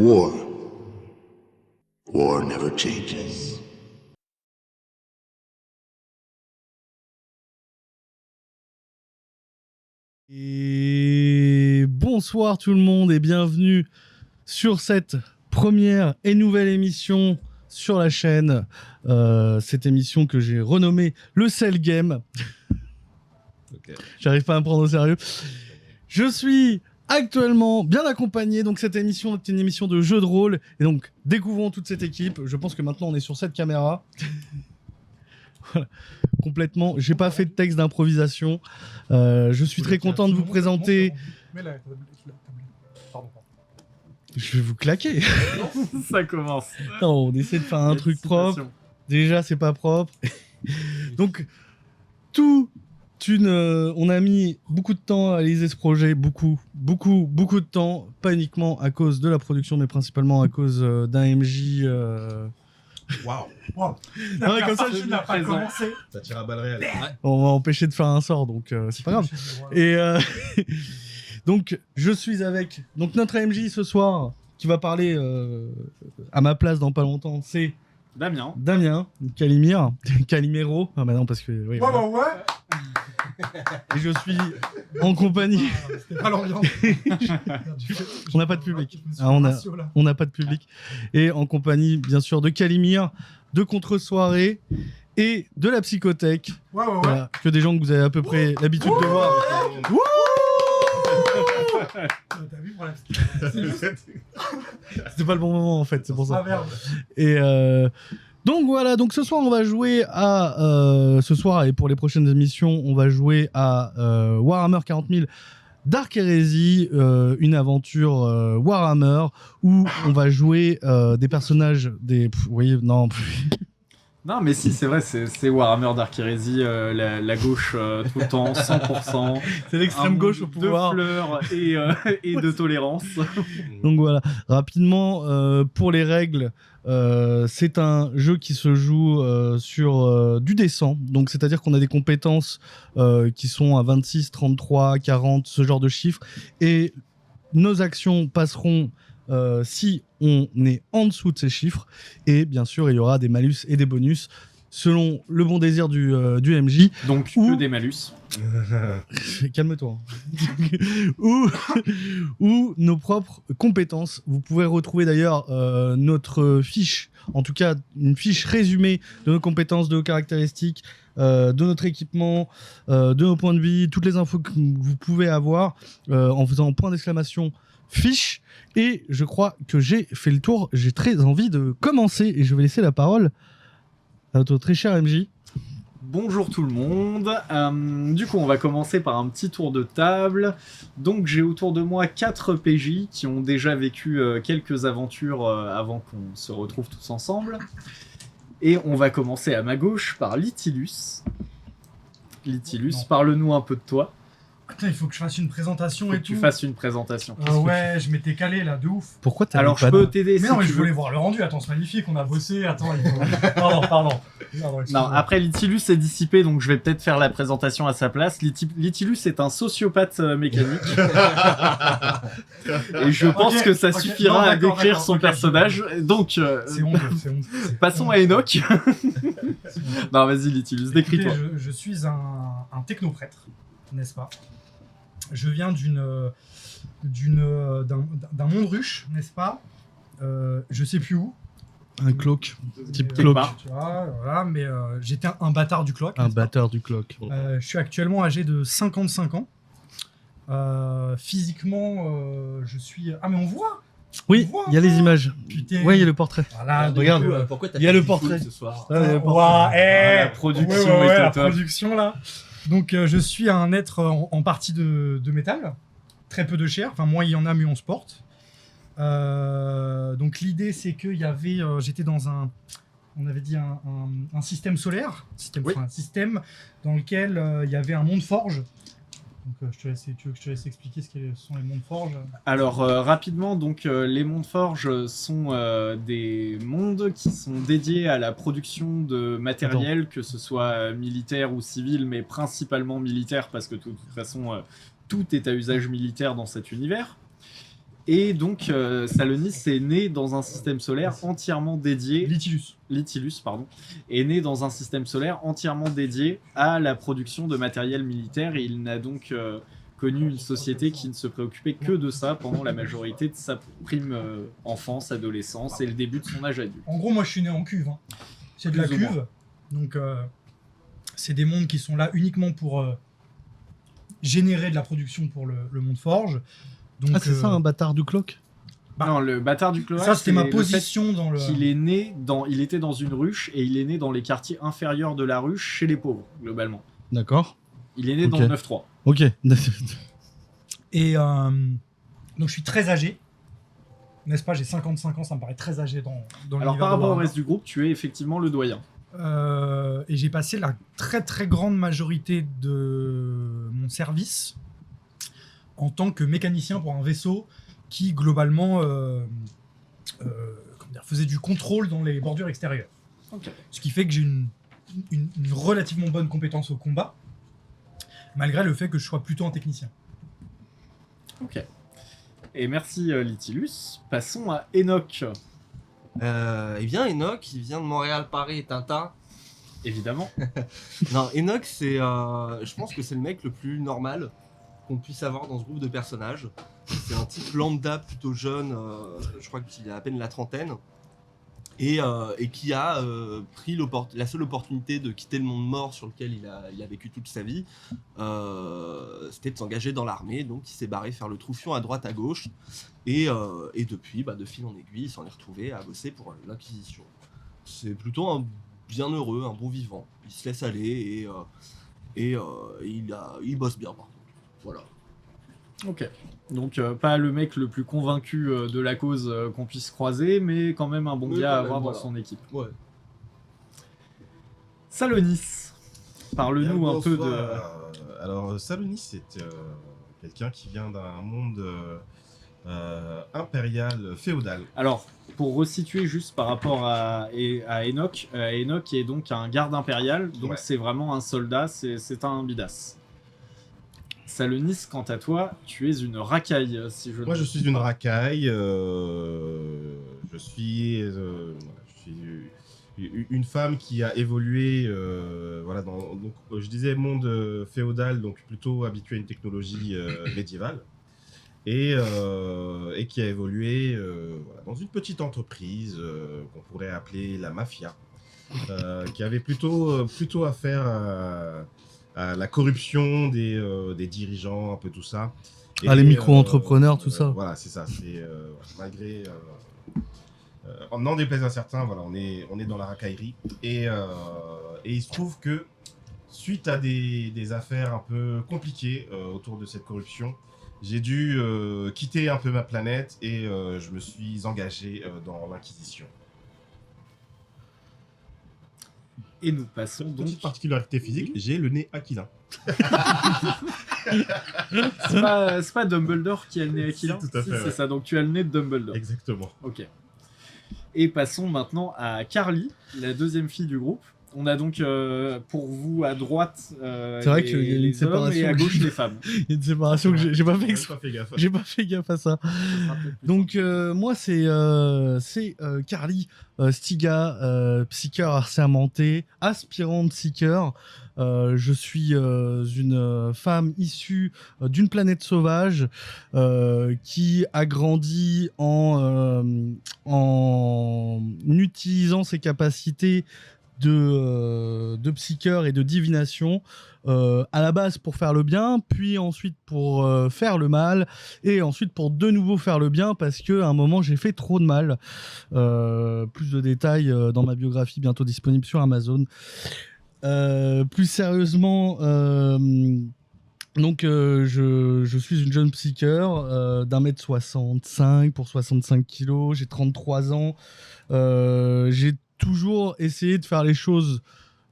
war, war never changes. Et bonsoir tout le monde et bienvenue sur cette première et nouvelle émission sur la chaîne. Cette émission que j'ai renommée le Cell Game. Okay. J'arrive pas à me prendre au sérieux. Je suis actuellement bien accompagné. Donc cette émission est une émission de jeu de rôle. Et donc découvrons toute cette équipe. Je pense que maintenant on est sur cette caméra. Voilà. Complètement. J'ai pas fait de texte d'improvisation. Je suis très content de vous présenter. Je vais vous claquer. Ça commence. Non, on essaie de faire un truc propre. Déjà, c'est pas propre. Donc, on a mis beaucoup de temps à réaliser ce projet. Beaucoup de temps. Pas uniquement à cause de la production, mais principalement à cause d'un MJ. Waouh! Non, mais comme ça, je n'ai pas commencé. Ça tire à balles réelles. Ouais. On va empêcher de faire un sort, donc c'est pas grave. Et donc, je suis avec notre MJ ce soir, qui va parler à ma place dans pas longtemps, c'est Damien, Calimero. Ah bah non, parce que... Oui, ouais. Et je suis en compagnie... C'était pas l'ambiance. On n'a pas de public. On n'a pas de public. Et en compagnie, bien sûr, de Calimir, de Contre-Soirée et de la Psychothèque. Ouais. Voilà, que des gens que vous avez à peu près l'habitude de voir. T'as vu pour la Psychothèque? C'était pas le bon moment en fait, c'est pour ça. Ah merde. Et donc voilà, donc ce soir on va jouer à... ce soir et pour les prochaines émissions, on va jouer à Warhammer 40 000 Dark Heresy, une aventure Warhammer où on va jouer des personnages des... Vous voyez, non... Non mais si, c'est vrai, c'est Warhammer Dark Heresy, la gauche tout le temps, 100%. C'est l'extrême gauche au pouvoir. De fleurs et de tolérance. Donc voilà, rapidement, pour les règles, c'est un jeu qui se joue sur du descent. Donc c'est-à-dire qu'on a des compétences qui sont à 26, 33, 40, ce genre de chiffres. Et nos actions passeront si on est en dessous de ces chiffres, et bien sûr il y aura des malus et des bonus selon le bon désir du MJ. Donc que des malus. Calme-toi. ou nos propres compétences. Vous pouvez retrouver d'ailleurs notre fiche, en tout cas une fiche résumée de nos compétences, de nos caractéristiques, de notre équipement, de nos points de vie, toutes les infos que vous pouvez avoir en faisant point d'exclamation fiche. Et je crois que j'ai fait le tour. J'ai très envie de commencer et je vais laisser la parole à notre très cher MJ. Bonjour tout le monde. Du coup, on va commencer par un petit tour de table. Donc, j'ai autour de moi 4 PJ qui ont déjà vécu quelques aventures avant qu'on se retrouve tous ensemble. Et on va commencer à ma gauche par Litilus. Litilus, parle-nous un peu de toi. Putain, il faut que je fasse une présentation et tout. Tu fasses une présentation. Ouais, je m'étais calé là, de ouf. Pourquoi t'as... Alors, je peux t'aider. Mais non, mais je voulais voir le rendu. Attends, c'est magnifique, on a bossé. Attends, il faut... Pardon. Non, après, Litilus est dissipé, donc je vais peut-être faire la présentation à sa place. Litilus est un sociopathe mécanique. Et je pense que ça suffira à décrire son personnage. Donc, c'est honteux. Passons à Enoch. Non, vas-y, Litilus, décris-toi. Je suis un technoprêtre, n'est-ce pas? Je viens d'un monde ruche, n'est-ce pas? Je sais plus où. Un cloak, type cloak. Tu vois, voilà, mais j'étais un bâtard du cloak. Un bâtard du cloak. Je suis actuellement âgé de 55 ans. Physiquement, je suis... Ah, mais on voit! Oui, il y a les images. Putain. Ouais, il y a le portrait. Voilà, regarde. Pourquoi il y a le portrait ce soir. La production est la top. production là. Donc je suis un être en partie de métal, très peu de chair, enfin moins il y en a mieux on se porte. Donc l'idée c'est qu'il y avait, j'étais dans on avait dit un système solaire, un système dans lequel il y avait un monde forge. Donc tu veux que je te laisse expliquer ce que sont les mondes forges? Alors rapidement, donc les mondes forges sont des mondes qui sont dédiés à la production de matériel, que ce soit militaire ou civil, mais principalement militaire parce que de toute façon tout est à usage militaire dans cet univers. Et donc, Salonis est né dans un système solaire entièrement dédié, Litilus, pardon, est né dans un système solaire entièrement dédié à la production de matériel militaire, et il n'a donc connu une société qui ne se préoccupait que de ça pendant la majorité de sa prime enfance, adolescence et le début de son âge adulte. En gros, moi je suis né en cuve. Hein. C'est de la Plus ou cuve. Donc, c'est des mondes qui sont là uniquement pour générer de la production pour le monde forge. Donc, Ah, c'est ça, un bâtard du clock? Non, le bâtard du cloaque, ça, c'était ma c'est le position dans le. fait qu'il il était dans une ruche et il est né dans les quartiers inférieurs de la ruche chez les pauvres, globalement. D'accord. Il est né Ok. dans le 9-3. Ok. Et donc, je suis très âgé. N'est-ce pas? J'ai 55 ans, ça me paraît très âgé dans Alors, l'univers par de rapport au Warhammer. reste du groupe, tu es effectivement le doyen. Et j'ai passé la très très grande majorité de mon service en tant que mécanicien pour un vaisseau qui globalement faisait du contrôle dans les bordures extérieures. Ok. Ce qui fait que j'ai une relativement bonne compétence au combat, malgré le fait que je sois plutôt un technicien. Ok. Et merci Litilus. Passons à Enoch, Eh bien, Enoch, il vient de Montréal, Paris et Tintin. évidemment. Non, Enoch, je pense que c'est le mec le plus normal qu'on puisse avoir dans ce groupe de personnages. C'est un type lambda, plutôt jeune, je crois qu'il a à peine la trentaine, et qui a pris la seule opportunité de quitter le monde mort sur lequel il a vécu toute sa vie, c'était de s'engager dans l'armée. Donc il s'est barré faire le troufion à droite à gauche, et depuis, de fil en aiguille, il s'en est retrouvé à bosser pour l'Inquisition. C'est plutôt un bien heureux, un bon vivant. Il se laisse aller et il bosse bien par contre. Voilà. Ok. Donc pas le mec le plus convaincu de la cause qu'on puisse croiser, mais quand même un bon Mais gars à quand même, avoir dans voilà. son équipe. Ouais. Salonis, parle-nous Bien, un peu de... bonsoir. Alors, Salonis, c'est quelqu'un qui vient d'un monde impérial, féodal. Alors, pour resituer juste par rapport à Enoch, Enoch est donc un garde impérial, donc Ouais. c'est vraiment un soldat, c'est un bidas. Salonis, quant à toi, tu es une racaille, si je ne Moi, je me suis trompe une pas. racaille. Je suis une femme qui a évolué, voilà, donc, je disais monde féodal, donc plutôt habitué à une technologie médiévale, et qui a évolué voilà, dans une petite entreprise qu'on pourrait appeler la mafia, qui avait plutôt affaire à la corruption des dirigeants, un peu tout ça. Ah, les micro-entrepreneurs, tout ça. Voilà, c'est ça. C'est malgré n'en déplaise à certains, voilà, on est dans la racaillerie, et il se trouve que suite à des affaires un peu compliquées autour de cette corruption, j'ai dû quitter un peu ma planète, et je me suis engagé dans l'Inquisition. Et nous passons donc... Petite particularité physique, j'ai le nez aquilin. C'est pas Dumbledore qui a le nez aquilin? Si, tout à fait, c'est ouais. ça, donc tu as le nez de Dumbledore. Exactement. Ok. Et passons maintenant à Carly, la deuxième fille du groupe. On a donc pour vous à droite C'est vrai qu'il y a une les hommes séparation. et à gauche les femmes. Il y a une séparation que j'ai pas fait J'ai exprès. pas fait gaffe. J'ai pas fait gaffe à ça. Donc moi c'est Carly Stiga, psycheur assermenté, aspirante psycheur. Je suis une femme issue d'une planète sauvage qui a grandi en utilisant ses capacités de psycheur et de divination, à la base pour faire le bien, puis ensuite pour faire le mal, et ensuite pour de nouveau faire le bien, parce qu'à un moment j'ai fait trop de mal. Plus de détails dans ma biographie, bientôt disponible sur Amazon. Plus sérieusement, donc je suis une jeune psycheur d'1m65 pour 65 kilos, j'ai 33 ans, j'ai toujours essayé de faire les choses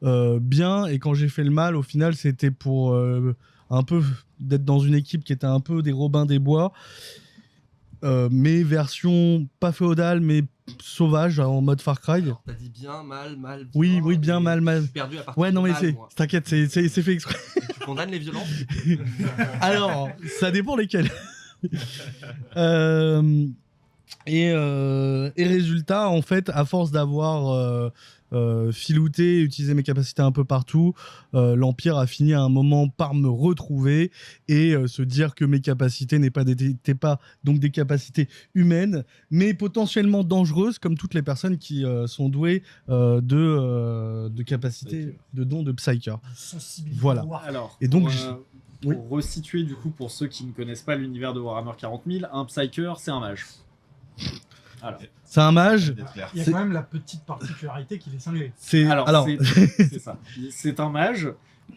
bien, et quand j'ai fait le mal, au final, c'était pour un peu d'être dans une équipe qui était un peu des Robins des Bois, mais version pas féodale, mais sauvage, en mode Far Cry. Alors, t'as dit bien, mal, bien. Oui, bien, et mal. Je suis perdu à partir Ouais, non, de mais mal, moi. t'inquiète, c'est fait exprès. Tu condamnes les violences? Alors, ça dépend lesquels. Et résultat, en fait, à force d'avoir filouté, utilisé mes capacités un peu partout, l'Empire a fini à un moment par me retrouver et se dire que mes capacités n'étaient pas donc des capacités humaines, mais potentiellement dangereuses, comme toutes les personnes qui sont douées de capacités, de dons de Psyker. Sensibilité Voilà. noire. Alors, Et donc, pour oui. resituer du coup pour ceux qui ne connaissent pas l'univers de Warhammer 40 000, un Psyker c'est un mage. Alors, C'est un mage. D'être clair. Il y a c'est- quand même la petite particularité qu'il est cinglé. alors, c'est ça. C'est un mage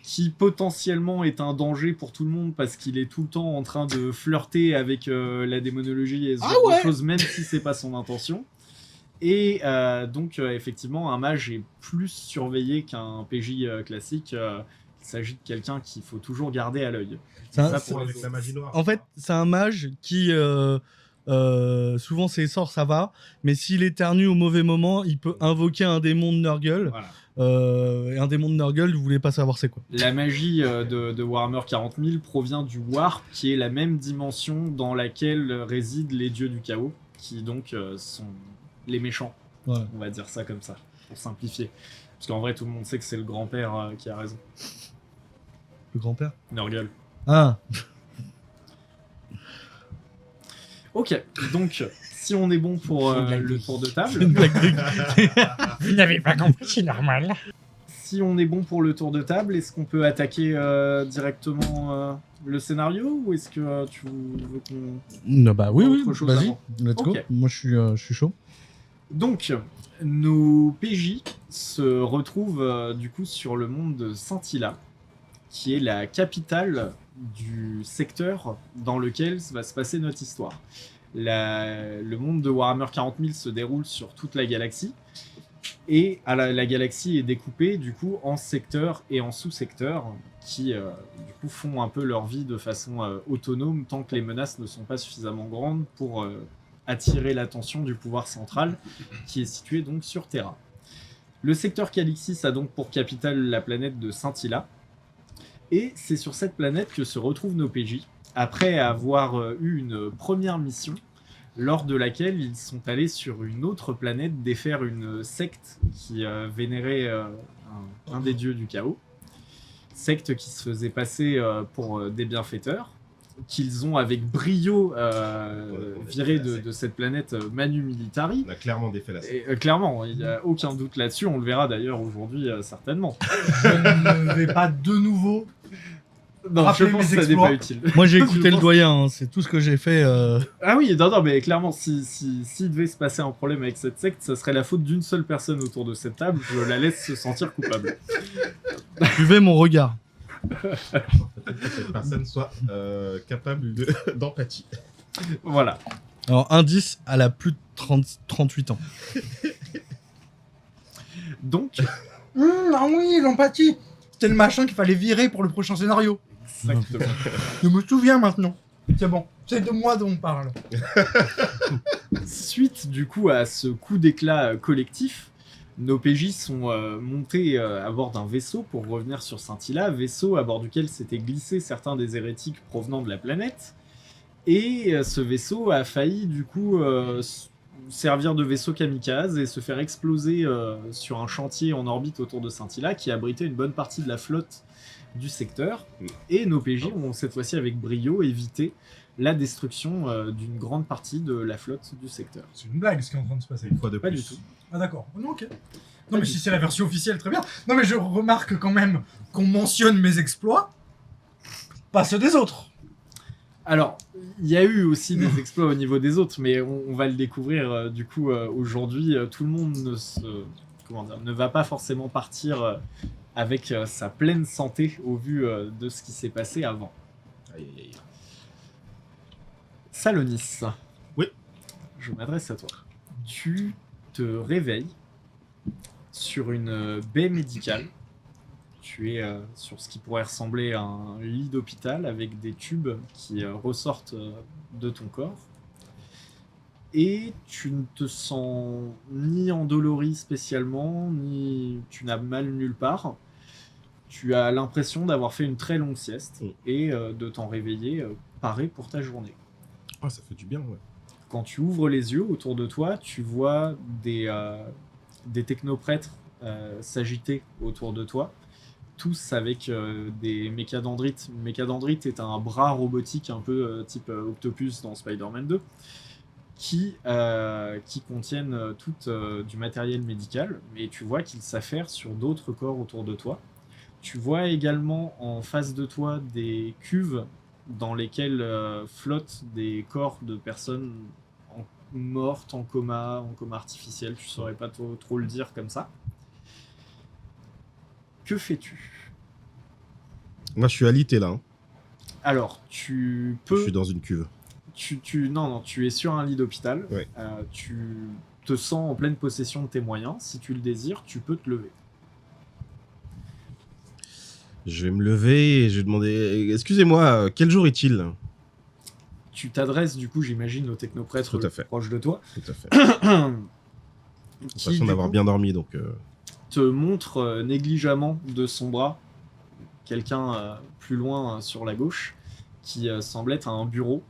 qui potentiellement est un danger pour tout le monde parce qu'il est tout le temps en train de flirter avec la démonologie et ce genre de choses, même si c'est pas son intention. Et donc effectivement, un mage est plus surveillé qu'un PJ classique. Il s'agit de quelqu'un qu'il faut toujours garder à l'œil. C'est un- Ça, C'est pour les avec la autres. magie noire. En fait, c'est un mage qui, souvent ses sorts, ça va, mais s'il éternue au mauvais moment, il peut invoquer un démon de Nurgle. Voilà. Et un démon de Nurgle, vous voulez pas savoir c'est quoi. La magie de Warhammer 40 000 provient du Warp, qui est la même dimension dans laquelle résident les dieux du chaos, qui donc sont les méchants. Voilà. On va dire ça comme ça, pour simplifier. Parce qu'en vrai, tout le monde sait que c'est le grand-père qui a raison. Le grand-père. Nurgle. Ah, Ok, donc si on est bon pour le tour de c'est table, une blague de- Vous n'avez pas compris, c'est normal. si on est bon pour le tour de table, est-ce qu'on peut attaquer directement le scénario ou est-ce que tu veux qu'on... Non, bah oui, oui, Autre chose vas-y, avant. let's go. Ok. Moi, je suis chaud. Donc, nos PJ se retrouvent du coup sur le monde de Scintilla, qui est la capitale du secteur dans lequel va se passer notre histoire. Le monde de Warhammer 40 000 se déroule sur toute la galaxie, et la galaxie est découpée du coup en secteurs et en sous-secteurs qui du coup font un peu leur vie de façon autonome tant que les menaces ne sont pas suffisamment grandes pour attirer l'attention du pouvoir central qui est situé donc sur Terra. Le secteur Calixis a donc pour capitale la planète de Scintilla, et c'est sur cette planète que se retrouvent nos PJ, après avoir eu une première mission, lors de laquelle ils sont allés sur une autre planète défaire une secte qui vénérait un des dieux du chaos, secte qui se faisait passer pour des bienfaiteurs, qu'ils ont avec brio viré de cette planète Manu Militari. On a clairement défait la scène. Et, clairement, il n'y a aucun doute là-dessus, on le verra d'ailleurs aujourd'hui certainement. Je ne vais pas de nouveau. Non, je Rappelez pense mes que ça n'est exploits. pas utile. Moi, j'ai Je écouté le pense- doyen, hein, c'est tout ce que j'ai fait. Ah oui, non, mais clairement, s'il devait se passer un problème avec cette secte, ça serait la faute d'une seule personne autour de cette table, je la laisse se sentir coupable. Buvez mon regard. Que cette personne soit capable d'empathie. Voilà. Alors, indice, elle a plus de 38 ans. Donc, Ah oui, l'empathie. C'était le machin qu'il fallait virer pour le prochain scénario. exactement. Je me souviens maintenant. C'est bon. C'est de moi dont on parle. Suite du coup à ce coup d'éclat collectif, nos PJ sont montés à bord d'un vaisseau pour revenir sur Scintilla, vaisseau à bord duquel s'étaient glissés certains des hérétiques provenant de la planète. Et ce vaisseau a failli du coup servir de vaisseau kamikaze et se faire exploser sur un chantier en orbite autour de Scintilla qui abritait une bonne partie de la flotte du secteur. Et nos PJ ont cette fois-ci avec brio évité la destruction d'une grande partie de la flotte du secteur. C'est une blague ce qui est en train de se passer. Une fois de Pas plus. du tout. Ah d'accord. Non, ok. Non mais si c'est la version officielle, très bien. Non mais je remarque quand même qu'on mentionne mes exploits, pas ceux des autres. Alors, il y a eu aussi des exploits au niveau des autres, mais on va le découvrir du coup aujourd'hui. Tout le monde ne va pas forcément partir avec sa pleine santé au vu de ce qui s'est passé avant. Aïe, aïe, aïe. Salonis. Oui. Je m'adresse à toi. Tu te réveilles sur une baie médicale. Tu es sur ce qui pourrait ressembler à un lit d'hôpital avec des tubes qui ressortent de ton corps. Et tu ne te sens ni endolori spécialement, ni tu n'as mal nulle part. Tu as l'impression d'avoir fait une très longue sieste et de t'en réveiller paré pour ta journée. Ah, ça fait du bien, ouais. Quand tu ouvres les yeux autour de toi, tu vois des technoprêtres s'agiter autour de toi, tous avec des mécadendrites. Mécadendrite est un bras robotique un peu type Octopus dans Spider-Man 2, qui contiennent tout du matériel médical, mais tu vois qu'ils s'affairent sur d'autres corps autour de toi. Tu vois également en face de toi des cuves dans lesquelles flottent des corps de personnes mortes, en coma artificiel, tu saurais pas trop le dire comme ça. Que fais-tu? Moi, je suis alité là. Hein. Alors, tu Je peux... suis dans une cuve. Non, tu es sur un lit d'hôpital. Ouais. Tu te sens en pleine possession de tes moyens. Si tu le désires, tu peux te lever. Je vais me lever et je vais demander... Excusez-moi, quel jour est-il? Tu t'adresses, du coup, j'imagine, au technoprêtre Tout à fait. proche de toi. Tout à fait. J'ai Qui, l'impression du d'avoir coup, bien dormi, donc... te montre négligemment de son bras quelqu'un plus loin sur la gauche qui semble être à un bureau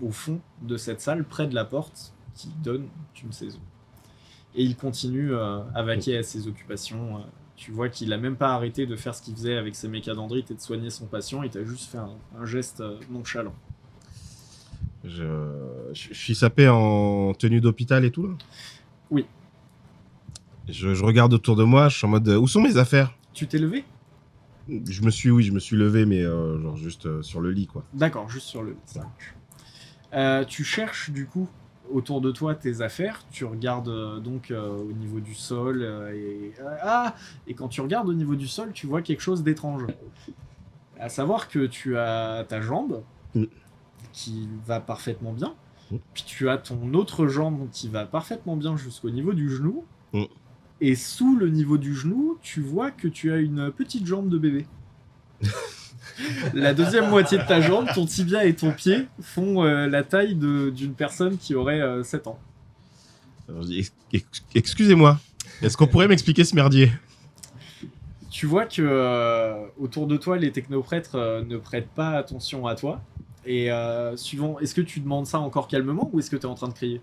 au fond de cette salle, près de la porte qui donne tu ne sais où. Et il continue à vaquer à ses occupations. Tu vois qu'il a même pas arrêté de faire ce qu'il faisait avec ses mécadendrites et de soigner son patient. Il t'a juste fait un geste nonchalant. Je suis sapé en tenue d'hôpital et tout, là? Oui. Je regarde autour de moi, je suis en mode... où sont mes affaires? Tu t'es levé? Je me suis levé, mais genre juste sur le lit, quoi. D'accord, juste sur le lit, ça marche. Tu cherches du coup autour de toi tes affaires, tu regardes donc au niveau du sol et quand tu regardes au niveau du sol, tu vois quelque chose d'étrange. À savoir que tu as ta jambe qui va parfaitement bien, puis tu as ton autre jambe qui va parfaitement bien jusqu'au niveau du genou. Et sous le niveau du genou, tu vois que tu as une petite jambe de bébé. La deuxième moitié de ta jambe, ton tibia et ton pied font la taille d'une personne qui aurait 7 ans. Alors, je dis, excusez-moi, est-ce qu'on pourrait m'expliquer ce merdier? Tu vois que autour de toi, les technoprêtres ne prêtent pas attention à toi. Et suivant, est-ce que tu demandes ça encore calmement ou est-ce que tu es en train de crier?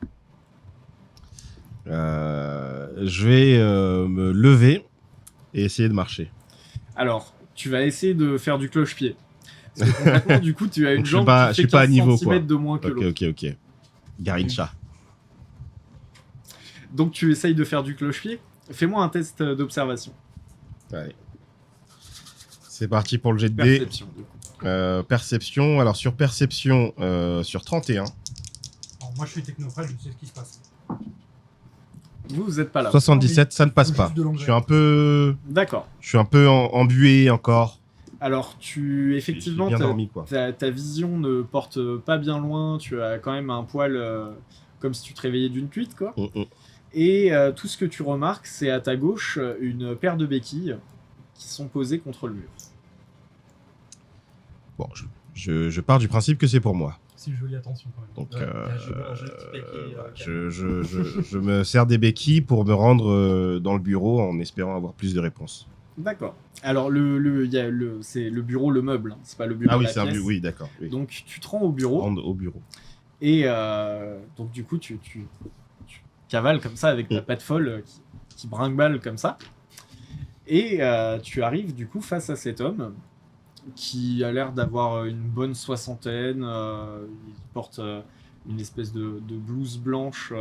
Je vais me lever et essayer de marcher. Alors, tu vas essayer de faire du cloche-pied. Parce que concrètement, du coup, tu as une jambe je qui suis fait pas à 15 niveau, cm quoi. de moins que l'autre. Ok. Garincha. Donc tu essayes de faire du cloche-pied. Fais-moi un test d'observation. Allez. C'est parti pour le jet de dés. Perception, du coup. Perception. Alors sur perception, sur 31. Alors, moi, je suis technoprêtre, je sais ce qui se passe. Vous êtes pas là. 77, ça ne passe pas. Juste de l'anglais. Je suis un peu embué encore. Alors, effectivement, J'ai bien dormi, quoi. ta vision ne porte pas bien loin. Tu as quand même un poil comme si tu te réveillais d'une cuite, quoi. Et tout ce que tu remarques, c'est à ta gauche une paire de béquilles qui sont posées contre le mur. Bon, je pars du principe que c'est pour moi. C'est une jolie attention quand même. Donc, je je me sers des béquilles pour me rendre dans le bureau en espérant avoir plus de réponses. D'accord. Alors, c'est le bureau, le meuble. Hein. C'est pas le bureau. Ah oui, la c'est un pièce. bureau. Oui, d'accord. Oui. Donc, tu te rends au bureau. Rendre au bureau. Et donc, du coup, tu cavales comme ça avec ta patte folle qui brinque-balle comme ça. Et tu arrives du coup face à cet homme qui a l'air d'avoir une bonne soixantaine. Il porte une espèce de blouse blanche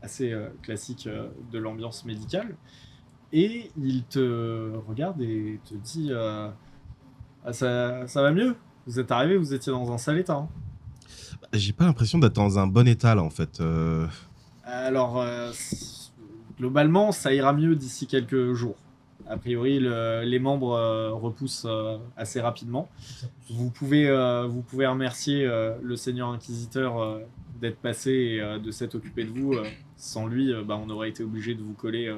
assez classique de l'ambiance médicale. Et il te regarde et te dit ça va mieux? Vous êtes arrivé, vous étiez dans un sale état. Hein. J'ai pas l'impression d'être dans un bon état là en fait. Alors, globalement, ça ira mieux d'ici quelques jours. A priori, les membres repoussent assez rapidement. Vous pouvez remercier le Seigneur Inquisiteur d'être passé et de s'être occupé de vous. Sans lui, on aurait été obligé de vous coller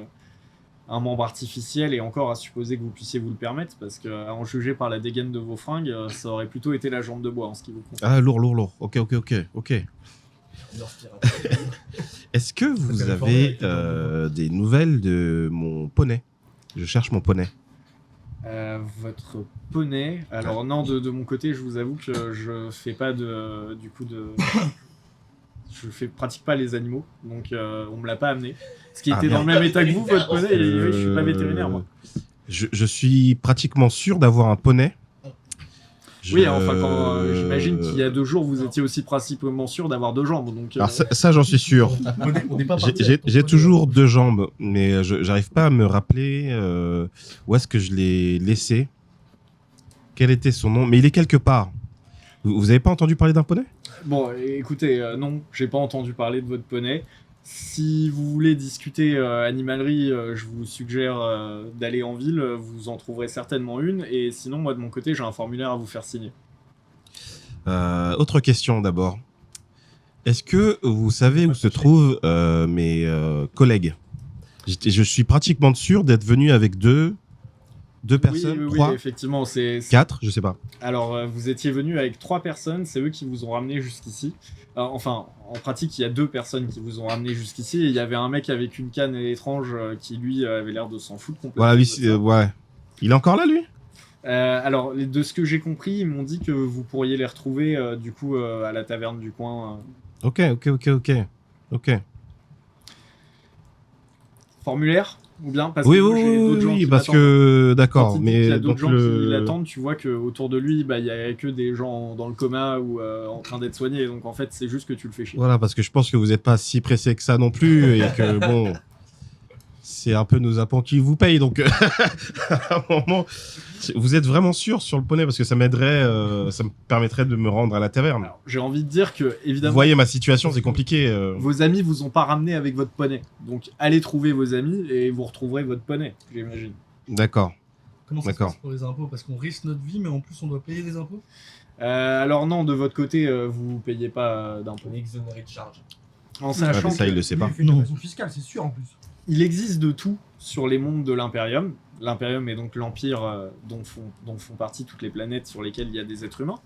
un membre artificiel et encore à supposer que vous puissiez vous le permettre parce que, à en juger par la dégaine de vos fringues, ça aurait plutôt été la jambe de bois en ce qui vous concerne. Ah, lourd. Ok. Est-ce que vous avez des nouvelles de mon poney? Je cherche mon poney. Votre poney. Alors non, de mon côté, je vous avoue que je fais pas du coup de. Je pratique pas les animaux, donc on me l'a pas amené. Ce qui était dans le même état que vous, votre poney. Et oui, je suis pas vétérinaire moi. Je suis pratiquement sûr d'avoir un poney. Oui, enfin, j'imagine qu'il y a 2 jours, vous étiez aussi principalement sûr d'avoir 2 jambes. Donc, Alors ça j'en suis sûr. On n'est pas parti avec ton J'ai poney. toujours 2 jambes, mais j'arrive pas à me rappeler où est-ce que je l'ai laissé. Quel était son nom? Mais il est quelque part. Vous avez pas entendu parler d'un poney? Bon, écoutez, non, j'ai pas entendu parler de votre poney. Si vous voulez discuter animalerie, je vous suggère d'aller en ville, vous en trouverez certainement une. Et sinon, moi de mon côté, j'ai un formulaire à vous faire signer. Autre question d'abord. Est-ce que vous savez où se trouvent mes collègues? Je suis pratiquement sûr d'être venu avec deux personnes, oui, 3, effectivement, c'est 4, je sais pas. Alors, vous étiez venu avec 3 personnes, c'est eux qui vous ont ramené jusqu'ici. Enfin, en pratique, il y a 2 personnes qui vous ont ramené jusqu'ici, et il y avait un mec avec une canne étrange qui, lui, avait l'air de s'en foutre complètement. Voilà, lui, de ça. ouais. Il est encore là, lui? Alors, de ce que j'ai compris, ils m'ont dit que vous pourriez les retrouver, du coup, à la taverne du coin. Ok. Formulaire ou bien parce Oui, que moi, j'ai d'autres gens oui, qui parce m'attendent. que... Quand D'accord, il dit qu'il y mais... a d'autres donc gens le- qui l'attendent, tu vois qu'autour de lui, il y a que des gens dans le coma ou en train d'être soignés. Donc en fait, c'est juste que tu le fais chier. Voilà, parce que je pense que vous n'êtes pas si pressé que ça non plus, et que, bon... C'est un peu nos apens qui vous payent, donc... à un moment... Vous êtes vraiment sûr sur le poney? Parce que ça m'aiderait, ça me permettrait de me rendre à la taverne. Alors, j'ai envie de dire que, Vous évidemment, voyez ma situation, c'est compliqué. vos amis vous ont pas ramené avec votre poney. Donc allez trouver vos amis et vous retrouverez votre poney, j'imagine. D'accord. Comment ça se D'accord. passe pour les impôts? Parce qu'on risque notre vie, mais en plus on doit payer des impôts? Alors non, de votre côté, vous payez pas d'impôts. On est exonéré de charge. En Ouais, sachant mais ça, que il le sait pas. Il fait une évasion fiscale, c'est sûr en plus. il existe de tout sur les mondes de l'Imperium. L'Imperium est donc l'empire dont font partie toutes les planètes sur lesquelles il y a des êtres humains.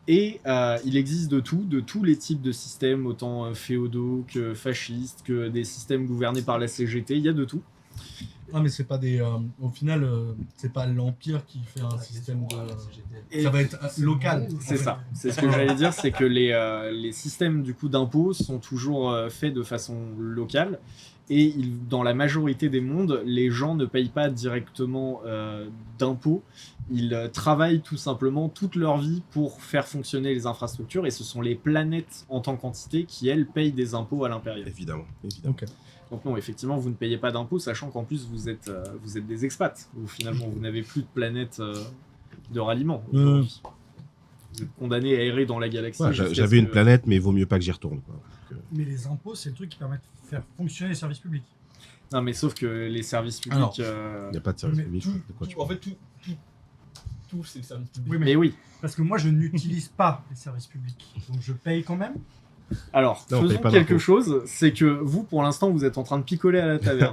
Et il existe de tous les types de systèmes, autant féodaux que fascistes, que des systèmes gouvernés par la CGT, il y a de tout. Ah, mais c'est pas des. Au final, c'est pas l'Empire qui fait un système de. Et Ça va être local. c'est ça, c'est ce que j'allais dire, c'est que les systèmes du coup d'impôts sont toujours faits de façon locale. Et dans la majorité des mondes, les gens ne payent pas directement d'impôts. Ils travaillent tout simplement toute leur vie pour faire fonctionner les infrastructures. Et ce sont les planètes en tant qu'entité qui, elles, payent des impôts à l'impérial. Évidemment. Ok. Donc non, effectivement, vous ne payez pas d'impôts, sachant qu'en plus, vous êtes des expats. Ou finalement, vous n'avez plus de planète de ralliement. aujourd'hui. Vous êtes condamné à errer dans la galaxie. Ouais, jusqu'à j'avais ce une que- planète, mais il vaut mieux pas que j'y retourne, quoi. Mais les impôts, c'est le truc qui permet de faire fonctionner les services publics. Non, mais sauf que les services publics... Alors, Il n'y a pas de service Mais public. tout- de quoi tu En fait, tout c'est le service public. Oui, Mais oui. Parce que moi, je n'utilise pas les services publics. Donc je paye quand même. Alors, Non, on paye faisons pas quelque d'impôts. chose, c'est que vous, pour l'instant, vous êtes en train de picoler à la taverne.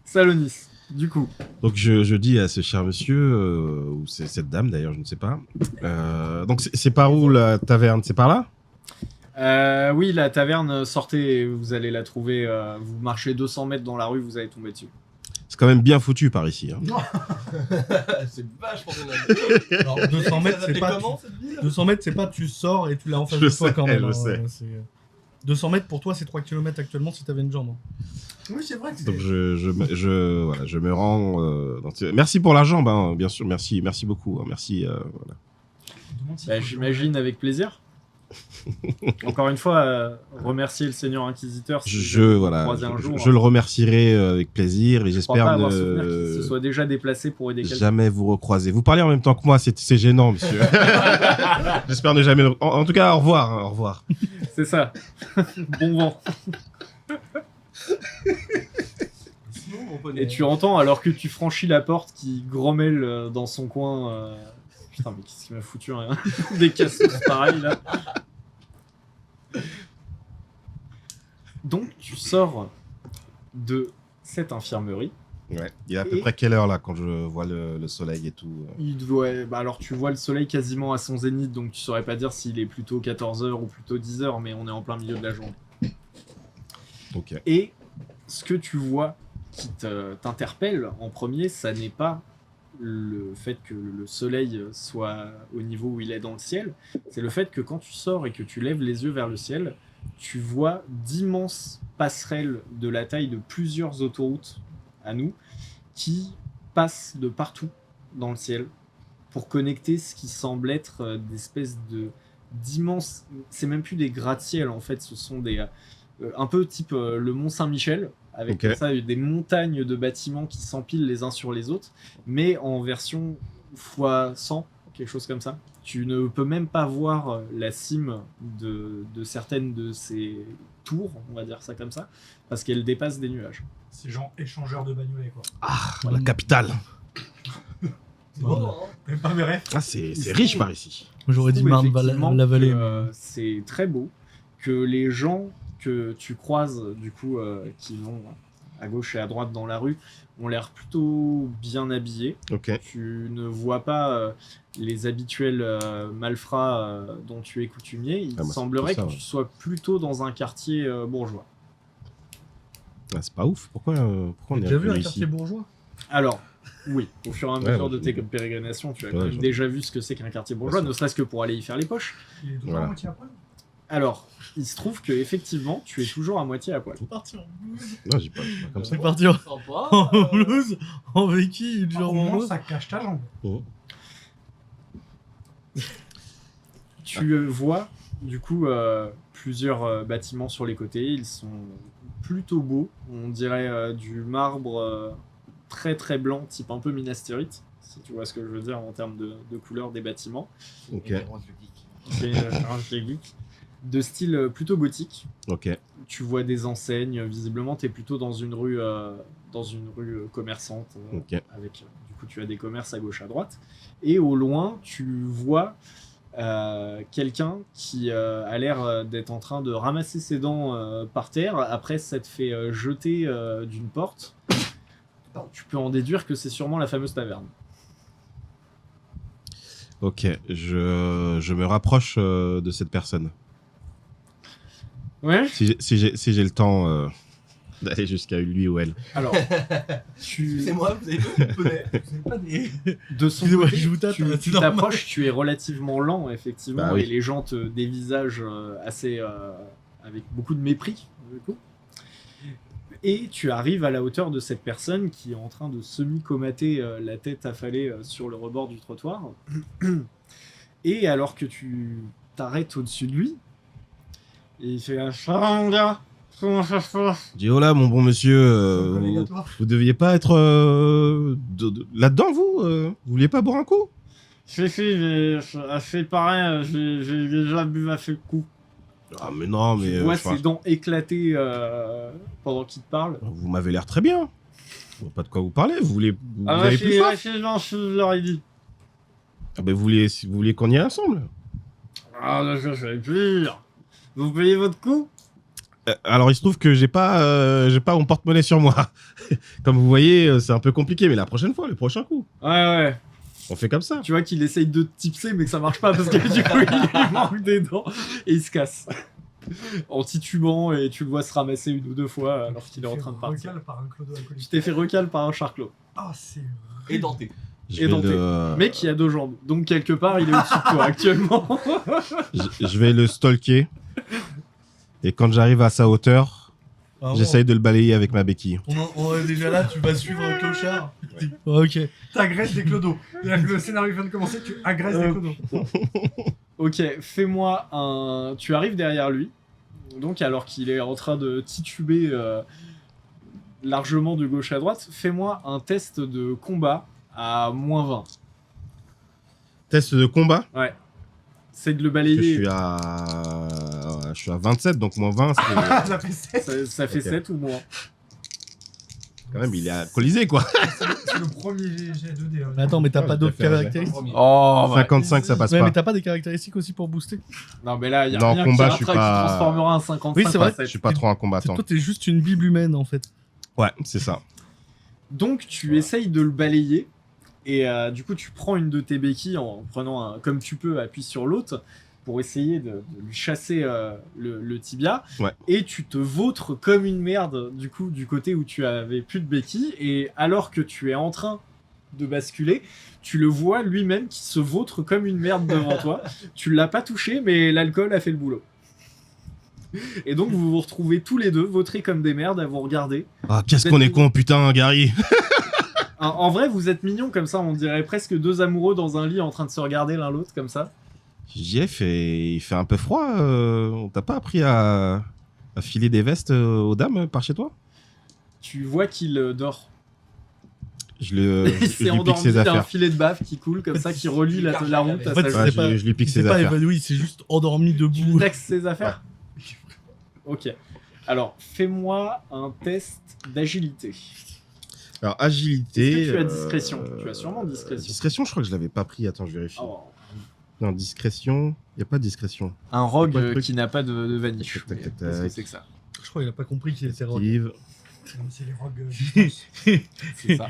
Salonis, du coup. Donc je dis à ce cher monsieur, ou c'est cette dame d'ailleurs, je ne sais pas. Donc c'est par où la taverne? C'est par là? Oui, la taverne, sortez, vous allez la trouver. Vous marchez 200 mètres dans la rue, vous allez tomber dessus. C'est quand même bien foutu par ici. Hein. C'est vachement bien. Alors, 200 mètres, c'est pas. Comment cette ville 200 mètres, c'est pas tu sors et tu l'as en face Je de toi sais, quand même. je hein, sais. c'est- 200 mètres pour toi, c'est 3 km actuellement si t'avais une jambe. Oui, c'est vrai. Donc voilà, je me rends. Merci pour l'argent, ben, bien sûr, merci beaucoup. Hein, merci. Voilà. Bah, j'imagine avec plaisir. Encore une fois, remercier le Seigneur Inquisiteur. si vous Voilà, croisez un jour, je le remercierai avec plaisir et je crois j'espère pas avoir souvenir qu'il se ne soit déjà déplacé pour aider quelqu'un. jamais vous recroiser. Vous parlez en même temps que moi, c'est gênant, monsieur. J'espère ne jamais. En tout cas, au revoir. Hein, au revoir. C'est ça. Bon vent. Sinon, mon poney. Et tu entends, alors que tu franchis la porte, qui grommelle dans son coin. Putain, mais qu'est-ce qui m'a foutu hein des cassos pareils là. Donc, tu sors de cette infirmerie. Ouais. Il est à peu Et- près quelle heure là quand je vois le soleil et tout Alors, tu vois le soleil quasiment à son zénith, donc tu saurais pas dire s'il est plutôt 14h ou plutôt 10h, mais on est en plein milieu de la journée. Ok. Et ce que tu vois qui t'interpelle en premier, ça n'est pas le fait que le soleil soit au niveau où il est dans le ciel, c'est le fait que quand tu sors et que tu lèves les yeux vers le ciel, tu vois d'immenses passerelles de la taille de plusieurs autoroutes à nous qui passent de partout dans le ciel pour connecter ce qui semble être d'espèces d'immenses... C'est même plus des gratte-ciel en fait, ce sont des... un peu type le Mont Saint-Michel, avec Ok. ça des montagnes de bâtiments qui s'empilent les uns sur les autres, mais en version x100, quelque chose comme ça. Tu ne peux même pas voir la cime de certaines de ces tours, on va dire ça comme ça, parce qu'elles dépassent des nuages. C'est genre échangeur de bagnolets, quoi. Ah, la capitale. C'est bon, hein. Même pas mes rêves. Ah, c'est riche par ici. J'aurais dit trouve Marne-la-Vallée. effectivement que, c'est très beau, que les gens que tu croises, du coup, qui vont à gauche et à droite dans la rue, ont l'air plutôt bien habillés. Ok. Tu ne vois pas les habituels malfrats dont tu es coutumier. Il Ah, moi, semblerait c'est que ça, tu sois plutôt dans un quartier bourgeois. Ah, c'est pas ouf. Pourquoi on est J'ai déjà vu un revenu quartier ici bourgeois. Alors, oui, au fur et à Ouais, mesure moi, de je- tes pérégrinations, tu as Ouais, quand même j'en- déjà vu ce que c'est qu'un quartier bourgeois, Ouais, ne serait-ce que pour aller y faire les poches. Il est toujours Voilà. à moitié à poil. Alors, il se trouve que effectivement, tu es toujours à moitié à poil. Parti en blues. Non, j'ai pas comme ça. C'est parti en en blouse, en béquille, du genre Au en moins, blouse. ça cache ta jambe. Oh. Tu vois, du coup, plusieurs bâtiments sur les côtés. Ils sont plutôt beaux. On dirait du marbre très très blanc, type un peu Minas Tirith, si tu vois ce que je veux dire en termes de couleur des bâtiments. Ok. C'est une référence geek. De style plutôt gothique. Ok. Tu vois des enseignes. Visiblement, tu es plutôt dans une rue commerçante. Ok. Avec, du coup, tu as des commerces à gauche, à droite. Et au loin, tu vois quelqu'un qui a l'air d'être en train de ramasser ses dents par terre après s'être fait jeter d'une porte. Tu peux en déduire que c'est sûrement la fameuse taverne. Ok. Je me rapproche de cette personne. Ouais. Si j'ai le temps d'aller jusqu'à lui ou elle. Alors, tu, C'est moi, vous avez pas de poney. Vous avez pas des... de son Excusez-moi, côté, je vous tape, tu c'est normal. t'approches, tu es relativement lent, effectivement, Bah oui. et les gens te dévisagent assez avec beaucoup de mépris, du coup. Et tu arrives à la hauteur de cette personne qui est en train de semi-comater la tête affalée sur le rebord du trottoir. Et alors que tu t'arrêtes au-dessus de lui, et il fait un charanga, comment ça se passe? Je dis, oh là, mon bon monsieur, vous deviez pas être là-dedans, vous Vous vouliez pas boire un coup? C'est pareil, j'ai déjà bu assez de coups. Ah, mais non, mais. Tu vois enfin, ses dents éclater pendant qu'il te parle. vous m'avez l'air très bien. Je vois pas de quoi vous parlez. Vous Ah, avez plus faim? je leur ai dit. Ah, ben, vous vouliez qu'on y aille ensemble? Ah, je vais pire. Vous payez votre coup? Alors, il se trouve que j'ai pas mon porte-monnaie sur moi. Comme vous voyez, c'est un peu compliqué, mais la prochaine fois, le prochain coup, Ouais. on fait comme ça. Tu vois qu'il essaye de te tipser, mais que ça marche pas parce que du coup, il lui manque des dents et il se casse. En titubant, et tu le vois se ramasser une ou deux fois alors qu'il est en train de partir. Recal par un clodo alcoolique. Tu t'es fait recal par un charclos. Ah, c'est... Édenté. Je Et vais denté. le- Mais qui a deux jambes. Donc quelque part, il est au-dessus de toi actuellement. je vais le stalker. Et quand j'arrive à sa hauteur, Ah, j'essaye de le balayer avec ma béquille. on est déjà là, tu vas suivre un clochard. Ok. T'agresses des clodos. C'est-à-dire que le scénario vient de commencer, tu agresses des clodos. Ok, fais-moi un... Tu arrives derrière lui, donc alors qu'il est en train de tituber largement de gauche à droite, fais-moi un test de combat à moins 20. Test de combat. Ouais. C'est de le Parce que balayer. je suis à 27, donc moins 20, c'est Ça fait 7. Ça fait Ok. 7 ou moins. quand même, il est alcoolisé, quoi. C'est le premier G2D. Mais attends, mais t'as Ah, pas j'ai d'autres déjà fait un caractéristiques? Oh, 55, ça passe Ouais, pas. mais t'as pas des caractéristiques aussi pour booster? Non, mais là, il y a Non, rien combat, qui je suis rattrape pas- qui transformera un 55 Oui, c'est vrai. en 7. Je suis pas trop un combattant. Toi, t'es juste une bible humaine en fait. Ouais, c'est ça. Donc tu essayes de le balayer et du coup tu prends une de tes béquilles en prenant comme tu peux appuie sur l'autre pour essayer de lui chasser le tibia Ouais. et tu te vautres comme une merde du coup du côté où tu avais plus de béquilles et alors que tu es en train de basculer. Tu le vois lui-même qui se vautre comme une merde devant toi. Tu l'as pas touché, mais l'alcool a fait le boulot. Et donc vous vous retrouvez tous les deux vautrés comme des merdes à vous regarder. Ah, qu'est-ce qu'on est con, putain, Gary. En vrai, vous êtes mignons comme ça, on dirait presque deux amoureux dans un lit en train de se regarder l'un l'autre comme ça. JF, il fait un peu froid. On t'a pas appris à filer des vestes aux dames par chez toi? Tu vois qu'il dort. Je Il lui s'est pique endormi, ses t'as un affaires. filet de baffe qui coule comme ça, qui relie la route à En fait, sa Ouais, c'est pas- je lui pique C'est ses pas affaires. évanoui, c'est juste endormi Tu debout. taxes ses affaires. Ok. Alors, fais-moi un test d'agilité. Alors, agilité. Est-ce que tu as discrétion? Tu as sûrement discrétion. Discrétion, je crois que je l'avais pas pris. Attends, je vérifie. Oh. Non, discrétion. Il n'y a pas de discrétion. Un rogue C'est quoi le truc qui n'a pas de vanish. Tac, tac, Mais tac, qu'est-ce que tac. c'est que ça? Je crois qu'il a pas compris qu'il était rogue. Active. C'est les rogues. distance. C'est ça.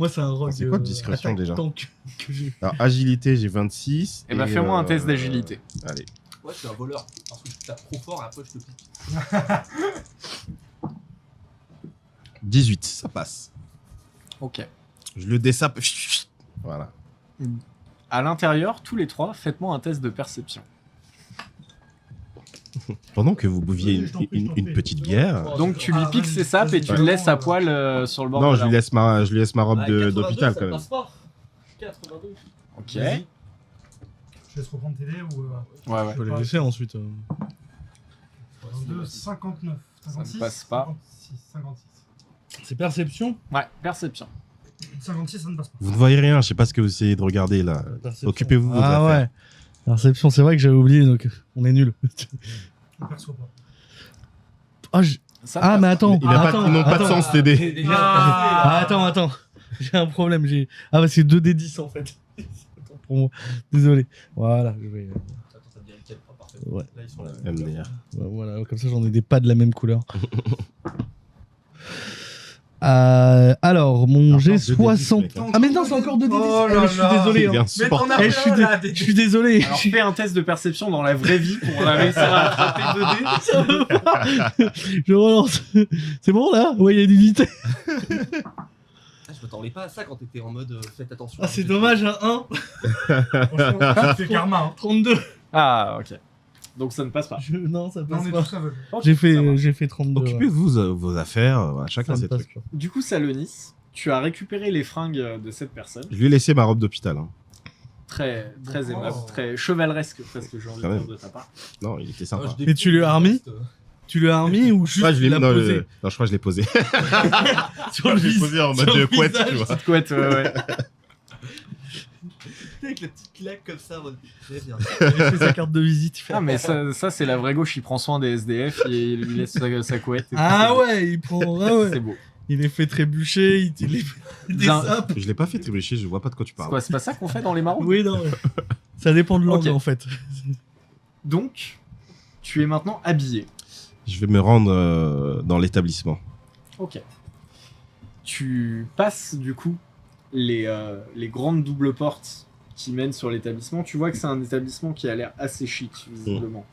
Moi, c'est un rogue. C'est quoi de discrétion, attaque déjà tank que j'ai. Alors, agilité, j'ai 26. Et bah, fais-moi un test d'agilité. Allez. Moi, je suis un voleur. Parce que je tape trop fort et après, je te pique. 18, ça passe. Ok. Je le dessape. Voilà. À l'intérieur, tous les trois, faites-moi un test de perception. Pendant que vous bouviez Je t'en prie, je t'en une prie. petite bière. Donc tu lui Ah, piques vas-y, ses sapes et tu vas-y. le laisses à poil sur le bord Non, de je la lui laisse ma robe Ah, 82, d'hôpital ça quand même. passe pas. 82. Ok. Je laisse reprendre TD ou. Ouais, ouais. Je peux les laisser ensuite. 22, 59. Ça ne 56, passe pas. 56. C'est perception. Ouais, perception. 56, ça ne passe pas. Vous ne voyez rien, je sais pas ce que vous essayez de regarder là. Perception. Occupez-vous de vos Ah affaires. ouais. Perception, c'est vrai que j'avais oublié, donc on est nul. Je ne perçois pas. Ah, Ça ah passe mais pas. attends. Ils n'ont pas de attends. sens, TD. Ah, attends. J'ai un problème. Ah bah c'est 2d10 en fait. Attends, pour moi. Désolé. Voilà, je vais. Attends, ça devient nickel. Ah, parfait. Ouais. Là, ils sont là. MDR. Voilà, comme ça j'en ai des pas de la même couleur. Alors, mon Encore G 2d10, 60. mec, hein. Ah, mais non, c'est encore 2d10. Oh Eh, là mais je suis là. désolé. Il est Hein. insupportable. Mais Eh, je suis désolé. Alors fais un test de perception dans la vraie vie pour réussir à attraper 2D. Ça veut pas. Je relance. C'est bon là? Ouais, il y a une unité. Ah, je m'attendais pas à ça quand t'étais en mode faites attention. Ah, c'est dommage, un 1. Franchement, c'est karma. Hein. 32. Ah, ok. Donc ça ne passe pas. Non, ça Non, passe on est pas. tous aveugles. Ok, J'ai ça va. fait 32. ouais. Occupez-vous de vos affaires, voilà, chacun Ça ses me passe trucs. pas. Du coup, Salonis, tu as récupéré les fringues de cette personne. Je lui ai laissé ma robe d'hôpital. Hein. Très, très Oh. aimable, très chevaleresque presque, j'ai envie de Quand dire même. de ta part. Non, il était sympa. Mais tu lui as remis Tu lui as remis ou juste Ouais, je l'ai l'as non, posé non, je crois que je l'ai posé. sur le Je l'ai visage posé en sur mode le couette, visage. tu vois. Petite couette, ouais. Avec la petite claque comme ça. en mode, Très bien. Il a fait sa carte de visite. il fait- Ah, mais ça c'est la vraie gauche, il prend soin des SDF et il lui laisse sa couette. et tout, Ah c'est beau. ouais, il prend. Ah ouais. C'est beau. Il les fait trébucher, il les fait des Bien. sapes. Je l'ai pas fait trébucher, je vois pas de quoi tu C'est parles. quoi, c'est pas ça qu'on fait dans les maraudes? Oui, non. ouais. Ça dépend de l'angle Ok. en fait. Donc, tu es maintenant habillé. Je vais me rendre dans l'établissement. Ok. Tu passes du coup les grandes doubles portes qui mènent sur l'établissement. Tu vois que c'est un établissement qui a l'air assez chic, visiblement.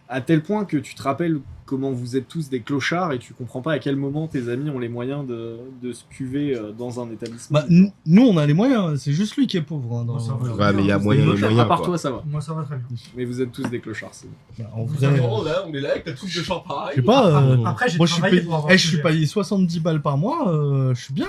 À tel point que tu te rappelles comment vous êtes tous des clochards et tu comprends pas à quel moment tes amis ont les moyens de se cuver dans un établissement. Bah, nous, on a les moyens. C'est juste lui qui est pauvre. Hein, dans... Ça va. Ouais, mais il y a Des moyen, à part quoi. toi, ça va. Moi, ça va très bien. Mais vous êtes tous des clochards, c'est bon. Bah, en Vous vrai, avez- On est là avec ta touche de champ pareil. je sais pas. Après, j'ai moi, je suis travaillé payé, pour avoir je ce suis j'ai. payé 70 balles par mois. Je suis bien.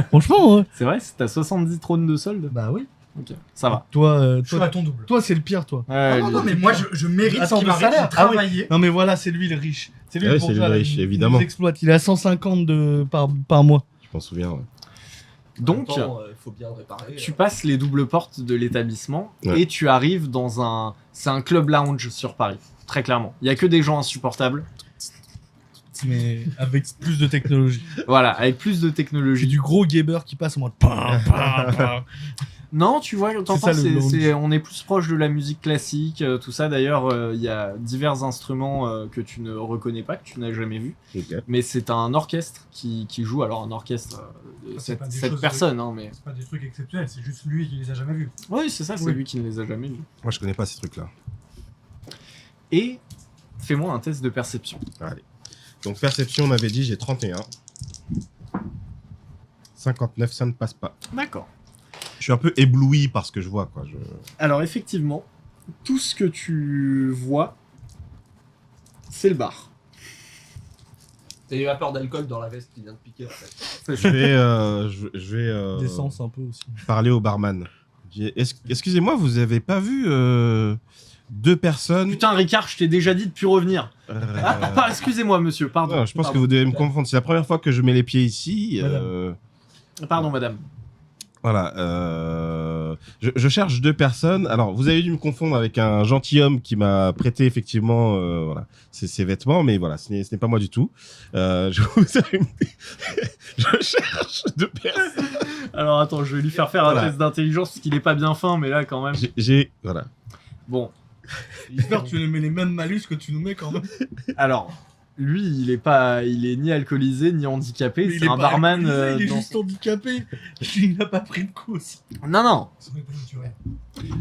Franchement, C'est vrai, t'as 70 trônes de solde. bah oui. Ok, ça va. Toi, Je suis à ton double. toi, c'est le pire, toi. Ouais, Ah non, non, mais moi, je mérite Attends, ce qui de m'arrive. salaire. J'ai Ah oui. travaillé. Non, mais voilà, c'est lui le riche. C'est lui Ouais, le c'est bourgeois, lui le là, riche, il évidemment. nous exploite. Il a 150 par mois. Je m'en souviens. Ouais. Donc, Il faut bien réparer. tu passes les doubles portes de l'établissement Ouais. et tu arrives dans un... C'est un club lounge sur Paris, très clairement. Il y a que des gens insupportables. Mais avec plus de technologie. Voilà, avec plus de J'ai technologie. du gros gamer qui passe en mode. Pam, pam, pam. Non, tu vois, t'entends, ça, le lounge. on est plus proche de la musique classique, tout ça. D'ailleurs, il y a divers instruments que tu ne reconnais pas, que tu n'as jamais vus. Ok. Mais c'est un orchestre qui joue. Alors, un orchestre de C'est pas des 7 choses- personnes, hein, mais... C'est pas des trucs exceptionnels, c'est juste lui qui les a jamais vus. Oui, c'est ça, c'est Oui. lui qui ne les a jamais vus. Moi, je connais pas ces trucs-là. Et fais-moi un test de perception. Allez. Donc, perception, on m'avait dit, j'ai 31. 59, ça ne passe pas. D'accord. Je suis un peu ébloui par ce que je vois, quoi. Alors effectivement, tout ce que tu vois, c'est le bar. T'as eu vapeur d'alcool dans la veste qui vient de piquer en fait. Je vais D'essence un peu aussi. parler au barman. Excusez-moi, vous avez pas vu deux personnes Putain Ricard, je t'ai déjà dit de plus revenir. Excusez-moi monsieur, pardon. non, je pense Pardon. que vous devez me confondre. C'est la première fois que je mets les pieds ici. Pardon madame. Voilà. Je cherche deux personnes. Alors, vous avez dû me confondre avec un gentilhomme qui m'a prêté effectivement voilà, ses vêtements, mais voilà, ce n'est pas moi du tout. Je cherche deux personnes. Alors attends, je vais lui faire un Voilà. test d'intelligence parce qu'il est pas bien fin, mais là quand même. Voilà. Bon, J'espère que tu nous mets les mêmes malus que tu nous mets quand même. alors lui, il est ni alcoolisé ni handicapé. Mais il C'est est un pas barman. alcoolisé, il est dans- juste handicapé. Il n'a pas pris de coup aussi. Non non. Ça m'est pas naturel.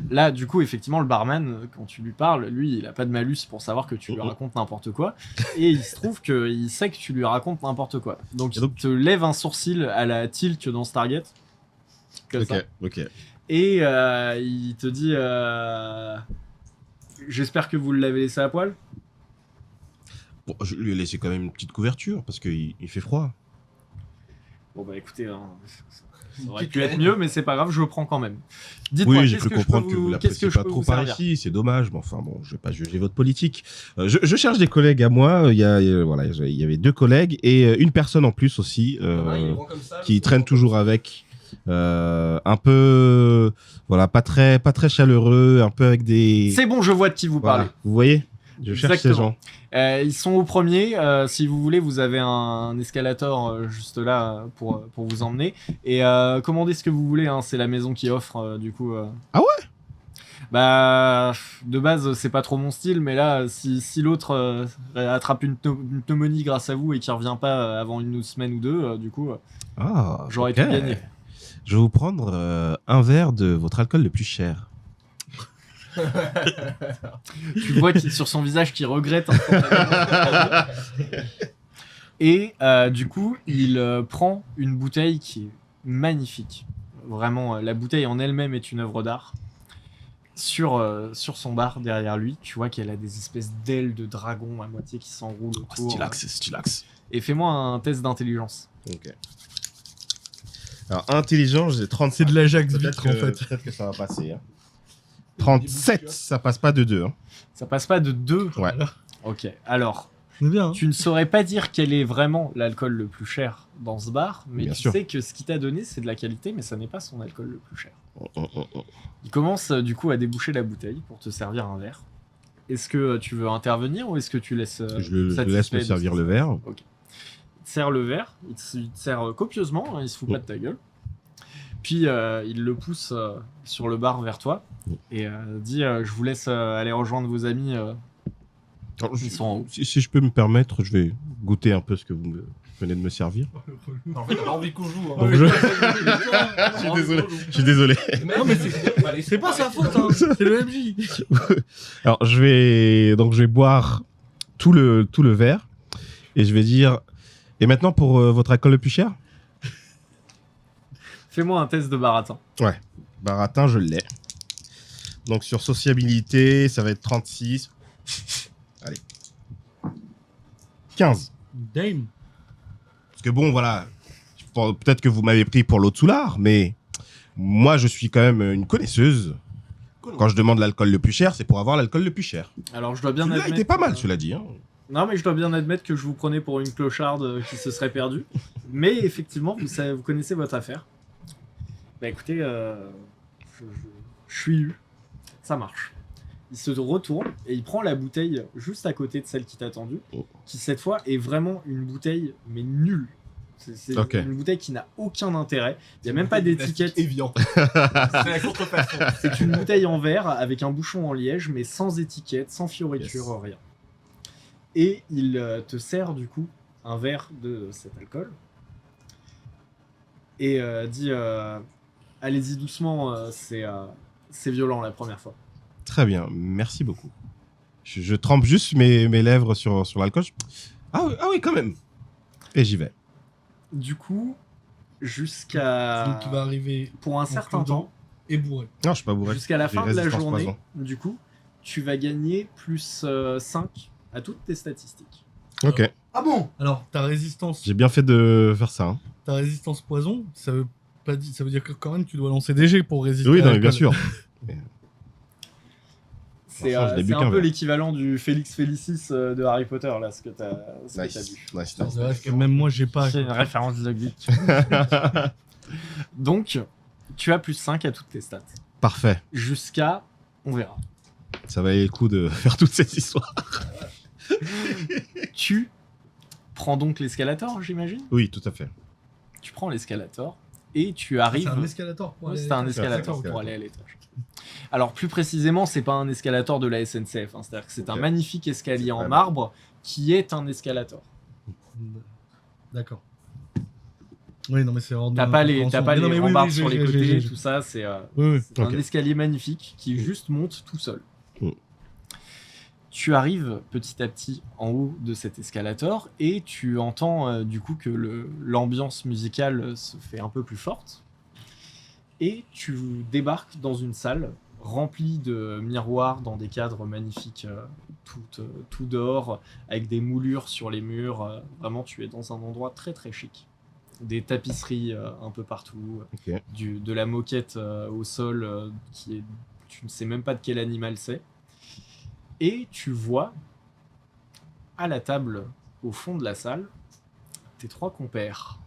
Là, du coup, effectivement, le barman, quand tu lui parles, lui, il a pas de malus pour savoir que tu lui racontes n'importe quoi. Et il se trouve qu'il sait que tu lui racontes n'importe quoi. Donc, Et donc- il te lève un sourcil à la Tilk dans Stargate. Comme ça. Ok. Et il te dit j'espère que vous l'avez laissé à poil. Bon, je lui ai laissé quand même une petite couverture parce qu'il fait froid. Bon, bah écoutez, hein, ça aurait pu être mieux, mais c'est pas grave, je le prends quand même. Dites-moi, Oui, j'ai qu'est-ce cru que je peux comprendre que vous qu'est-ce l'appréciez que je pas peux trop vous par servir ici, c'est dommage, mais enfin bon, je vais pas juger votre politique. Je cherche des collègues à moi, il y avait deux collègues et une personne en plus aussi, Ouais, il est grand comme ça, qui le traîne pauvre. toujours avec, un peu, voilà, pas très chaleureux, un peu avec des... C'est bon, je vois de qui vous Voilà, parlez. vous voyez, je cherche ces Exactement. gens. Ils sont au premier. Si vous voulez, vous avez un escalator juste là pour vous emmener. Et commandez ce que vous voulez. Hein, c'est la maison qui offre du coup. Ah ouais. Bah, de base, c'est pas trop mon style, mais là, si l'autre attrape une pneumonie grâce à vous et qui revient pas avant une semaine ou deux, du coup, Ah, j'aurais ok. tout gagné. Je vais vous prendre un verre de votre alcool le plus cher. Tu vois sur son visage qu'il regrette. Et du coup, il prend une bouteille qui est magnifique. Vraiment, la bouteille en elle-même est une œuvre d'art. Sur son bar derrière lui, tu vois qu'elle a des espèces d'ailes de dragon à moitié qui s'enroulent autour. Stylax. Et fais-moi un test d'intelligence. Ok. Alors, intelligent, j'ai 37. C'est de l'Ajax Peut-être vitre en fait. peut-être que ça va passer. Hein. 37, ça passe pas de 2. Hein. Ça passe pas de 2. Ouais. Ok, alors, C'est bien. Hein. tu ne saurais pas dire quel est vraiment l'alcool le plus cher dans ce bar, mais Bien tu sûr. sais que ce qu'il t'a donné, c'est de la qualité, mais ça n'est pas son alcool le plus cher. Oh. Il commence du coup à déboucher la bouteille pour te servir un verre. Est-ce que tu veux intervenir ou est-ce que tu laisses Je le laisse satisfait me de servir ce- le verre. Il te sert le verre, il te sert copieusement, hein, il se fout pas de ta gueule. Puis il le pousse sur le bar vers toi et dit je vous laisse aller rejoindre vos amis. Alors, Ils sont en haut. si je peux me permettre, je vais goûter un peu ce que vous venez de me servir. En fait, on a envie qu'on joue. Hein. Donc, je suis désolé. Non, mais c'est pas sa faute, hein. C'est le MJ. Alors, je vais boire tout le verre et je vais dire. Et maintenant pour votre alcool le plus cher. Fais-moi un test de baratin. Baratin, je l'ai. Donc sur sociabilité, ça va être 36. Allez. 15. Dame. Parce que bon, voilà. Peut-être que vous m'avez pris pour l'autre soulard, mais moi, je suis quand même une connaisseuse. Quand je demande l'alcool le plus cher, c'est pour avoir l'alcool le plus cher. Alors je dois bien Celui-là admettre. était pas mal, cela dit. Hein. Non mais je dois bien admettre que je vous prenais pour une clocharde qui se serait perdue. Mais effectivement, vous connaissez votre affaire. Bah écoutez, je suis eu. Ça marche. Il se retourne et il prend la bouteille juste à côté de celle qui t'a tendue, qui cette fois est vraiment une bouteille mais nulle. C'est Ok. une bouteille qui n'a aucun intérêt. Il n'y a même pas d'étiquette. Évian. C'est la contrefaçon. C'est une bouteille en verre avec un bouchon en liège, mais sans étiquette, sans fioriture, Yes. rien. Et il te sert du coup un verre de cet alcool et dit allez-y doucement, c'est violent la première fois. Très bien, merci beaucoup. Je trempe juste mes lèvres sur l'alcool. Ah oui, quand même. Et j'y vais. Du coup, jusqu'à... Donc, tu vas arriver Pour un certain dedans. temps, et bourré. Non, je suis pas bourré. jusqu'à la J'ai fin de la résistance journée, poison. du coup, tu vas gagner plus 5 à toutes tes statistiques. Ok, Ah bon? Alors, ta résistance, j'ai bien fait de faire ça. Hein. ta résistance poison, ça veut dire que quand même tu dois lancer des jets pour résister. Oui, à non, mais bien l'alcool. sûr. C'est Enfin, je l'ai bu un qu'un peu verre. l'équivalent du Félix Félicis de Harry Potter, là, ce que t'as Nice. bu. Nice, C'est nice. vrai que même moi, j'ai pas. C'est une référence de geek. Donc, tu as plus 5 à toutes tes stats. Parfait. Jusqu'à... On verra. Ça valait le coup de faire toute cette histoire. Tu prends donc l'escalator, j'imagine. Oui, tout à fait. Tu prends l'escalator et tu C'est arrives... un escalator pour Ouais, aller. c'est un à l'étage. escalator D'accord, pour aller à l'étage. Alors plus précisément, c'est pas un escalator de la SNCF, hein, c'est-à-dire que c'est un Ok. magnifique escalier en Ouais, marbre qui est un escalator. D'accord. Oui, non, mais c'est hors de T'as ma pas les compréhension. Mais non, mais oui, rambardes oui, sur les j'ai- côtés, j'ai- tout ça, c'est Oui, oui. c'est Ok. un escalier magnifique qui juste monte tout seul. Mm. Tu arrives petit à petit en haut de cet escalator et tu entends du coup que l'ambiance musicale se fait un peu plus forte. Et tu débarques dans une salle remplie de miroirs dans des cadres magnifiques, tout dehors, avec des moulures sur les murs. Vraiment, tu es dans un endroit très très chic. Des tapisseries un peu partout, Ok. de la moquette au sol qui est, tu ne sais même pas de quel animal c'est. Et tu vois à la table au fond de la salle tes 3 compères.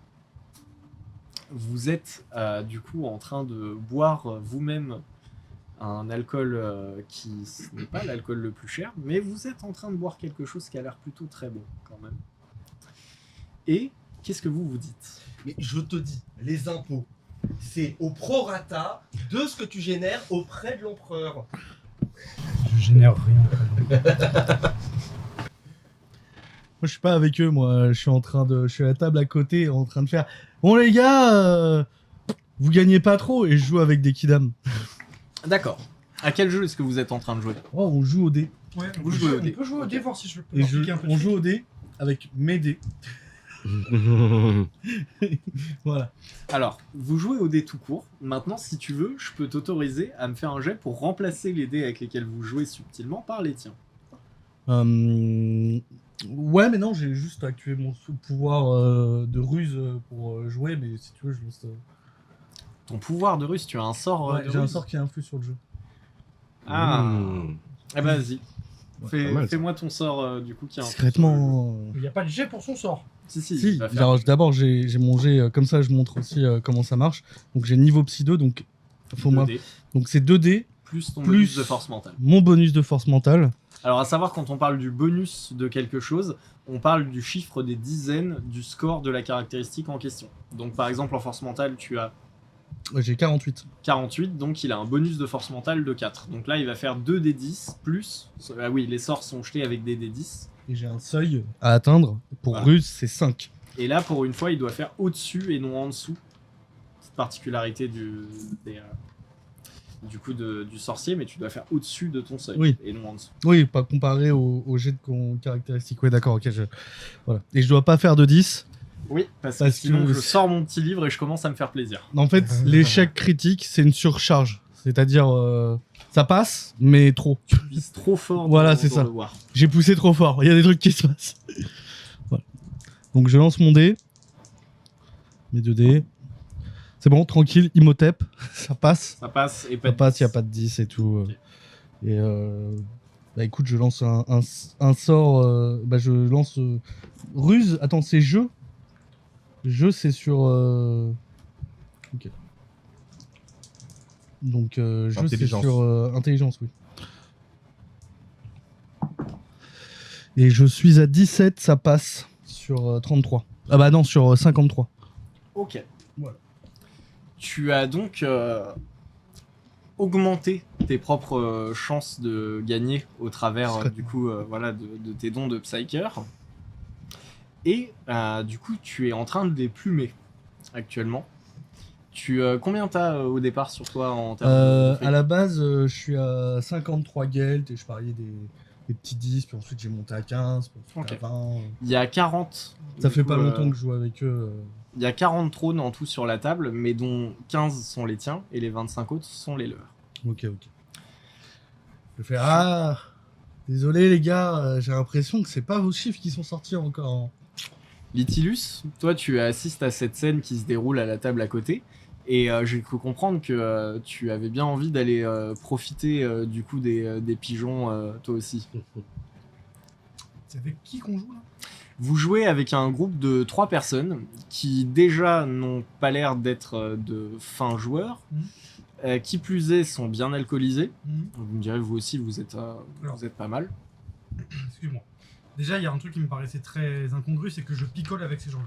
Vous êtes du coup en train de boire vous-même un alcool qui n'est pas l'alcool le plus cher, mais vous êtes en train de boire quelque chose qui a l'air plutôt très bon quand même. Et qu'est-ce que vous vous dites? Mais je te dis, les impôts, c'est au prorata de ce que tu génères auprès de l'empereur. Je génère rien. Moi, je suis pas avec eux, moi. Je suis à la table à côté, en train de faire. Bon, les gars, vous gagnez pas trop. Et je joue avec des kidam. D'accord. À quel jeu est-ce que vous êtes en train de jouer? Oh, on joue au dé. Ouais, on Vous peut jouez jouer- au dé. on peut jouer au dé, voir si je peux Et expliquer un peu. on joue au dé avec mes dés. Voilà. Alors, vous jouez au dé tout court. Maintenant, si tu veux, je peux t'autoriser à me faire un jet pour remplacer les dés avec lesquels vous jouez subtilement par les tiens. Ouais, mais non, j'ai juste activé mon pouvoir de ruse pour jouer. Mais si tu veux, je lance. Ton pouvoir de ruse, tu as un sort Ouais, de j'ai un ruse. sort qui influe sur le jeu. Ah. Mmh. Eh ben, vas-y. pas mal, ça. Fais-moi ton sort du coup qui a un Discrètement. Il n'y a pas de jet pour son sort. Si, Si, il va faire- genre, d'abord j'ai mon jet, comme ça je montre aussi comment ça marche. Donc j'ai niveau psy 2, donc faut 2 moi. dés, Donc c'est 2 dés, plus ton plus- bonus de force mentale. mon bonus de force mentale. Alors à savoir, quand on parle du bonus de quelque chose, on parle du chiffre des dizaines du score de la caractéristique en question. Donc par exemple en force mentale, tu as Ouais, j'ai 48. 48, donc il a un bonus de force mentale de 4. Donc là, il va faire 2 des 10 plus... Ah oui, les sorts sont jetés avec des D10. Et j'ai un seuil à atteindre. Pour Voilà. ruse, c'est 5. Et là, pour une fois, il doit faire au-dessus et non en dessous. Cette particularité du sorcier, mais tu dois faire au-dessus de ton seuil Oui. et non en dessous. Oui, pas comparé au jet de caractéristiques. Ouais, d'accord, ok. Voilà. Et je dois pas faire de 10. Oui, parce que Parce sinon que- je sors mon petit livre et je commence à me faire plaisir. En fait, l'échec critique, c'est une surcharge. C'est-à-dire, ça passe, mais trop. Tu vises trop fort Voilà, dans c'est ça. le voir. J'ai poussé trop fort. Il y a des trucs qui se passent. Voilà. Donc je lance mon dé. Mes 2 dés. C'est bon, tranquille, Imhotep. Ça passe. Ça passe et pas Ça de passe, il 10. n'y a pas de 10 et tout. Ok. Et bah écoute, je lance un sort. Bah je lance ruse. Attends, c'est jeu. Jeu, c'est sur. Ok. Donc jeu, c'est Intelligence. sur intelligence, oui. Et je suis à 17, ça passe sur 33. Ah bah non, sur 53. Ok. Voilà. Tu as donc augmenté tes propres chances de gagner au travers du coup voilà, de tes dons de Psyker. Et du coup, tu es en train de les plumer actuellement. Combien t'as au départ sur toi en termes de fric? À la base, je suis à 53 geld et je pariais des petits 10, puis ensuite j'ai monté à 15, puis ensuite Ok. à 20. Il y a 40. Ça du fait coup, pas longtemps que je joue avec eux. Il y a 40 trônes en tout sur la table, mais dont 15 sont les tiens et les 25 autres sont les leurs. Ok. Je fais ah, désolé les gars, j'ai l'impression que c'est pas vos chiffres qui sont sortis encore. Hein. Litilus, toi tu assistes à cette scène qui se déroule à la table à côté, et j'ai cru comprendre que tu avais bien envie d'aller profiter du coup des pigeons toi aussi. C'est avec qui qu'on joue là? Vous jouez avec un groupe de 3 personnes qui déjà n'ont pas l'air d'être de fins joueurs, qui plus est sont bien alcoolisés. Vous me direz vous aussi vous êtes pas mal. Excuse-moi. Déjà, il y a un truc qui me paraissait très incongru, c'est que je picole avec ces gens-là.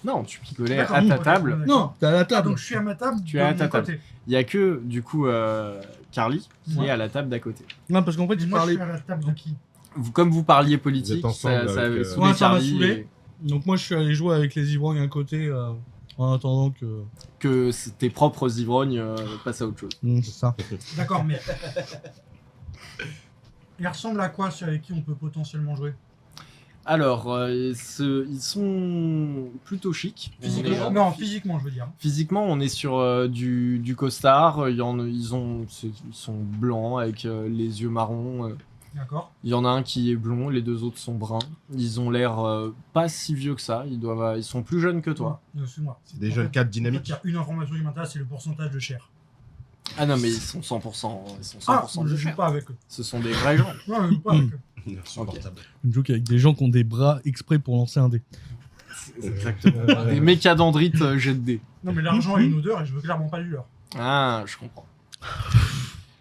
Non, tu picolais D'accord, à ta ok, table. d'accord. Non, t'es à la Ah, table. donc je suis à ma table, Tu es à de ta mon table. côté. Il y a que du coup Carly qui Ouais. est à la table d'à côté. Non, parce qu'en fait, Et tu moi, parlais. je suis à la table de qui? Comme vous parliez Vous politique, êtes ensemble ça avec, avait saoulé Ouais, ça m'a Carly saoulé. et Donc moi, je suis allé jouer avec les ivrognes à côté en attendant que. que tes propres ivrognes passent à autre chose. C'est ça. D'accord, mais. Il ressemble à quoi ceux avec qui on peut potentiellement jouer? Alors, ils sont plutôt chics. Physiquement? Non, physiquement, je veux dire. Physiquement, on est sur du costard. Ils sont blancs avec les yeux marrons. D'accord. Il y en a un qui est blond, les 2 autres sont bruns. Ils ont l'air pas si vieux que ça. Ils sont plus jeunes que toi. Excuse-moi. C'est des jeunes cadres En fait, dynamiques. il y a une information qui m'intéresse, c'est le pourcentage de chair. Ah non, mais ils sont 100%. Ils sont 100% Ah, de je joue chair. pas avec eux. Ce sont des vrais gens. Non, je joue pas avec eux. Insupportable. Une joke avec des gens qui ont des bras exprès pour lancer un dé. C'est exactement. Des mécadendrites jet de dés. Non, mais l'argent a une odeur et je veux clairement pas du leur. Ah, je comprends.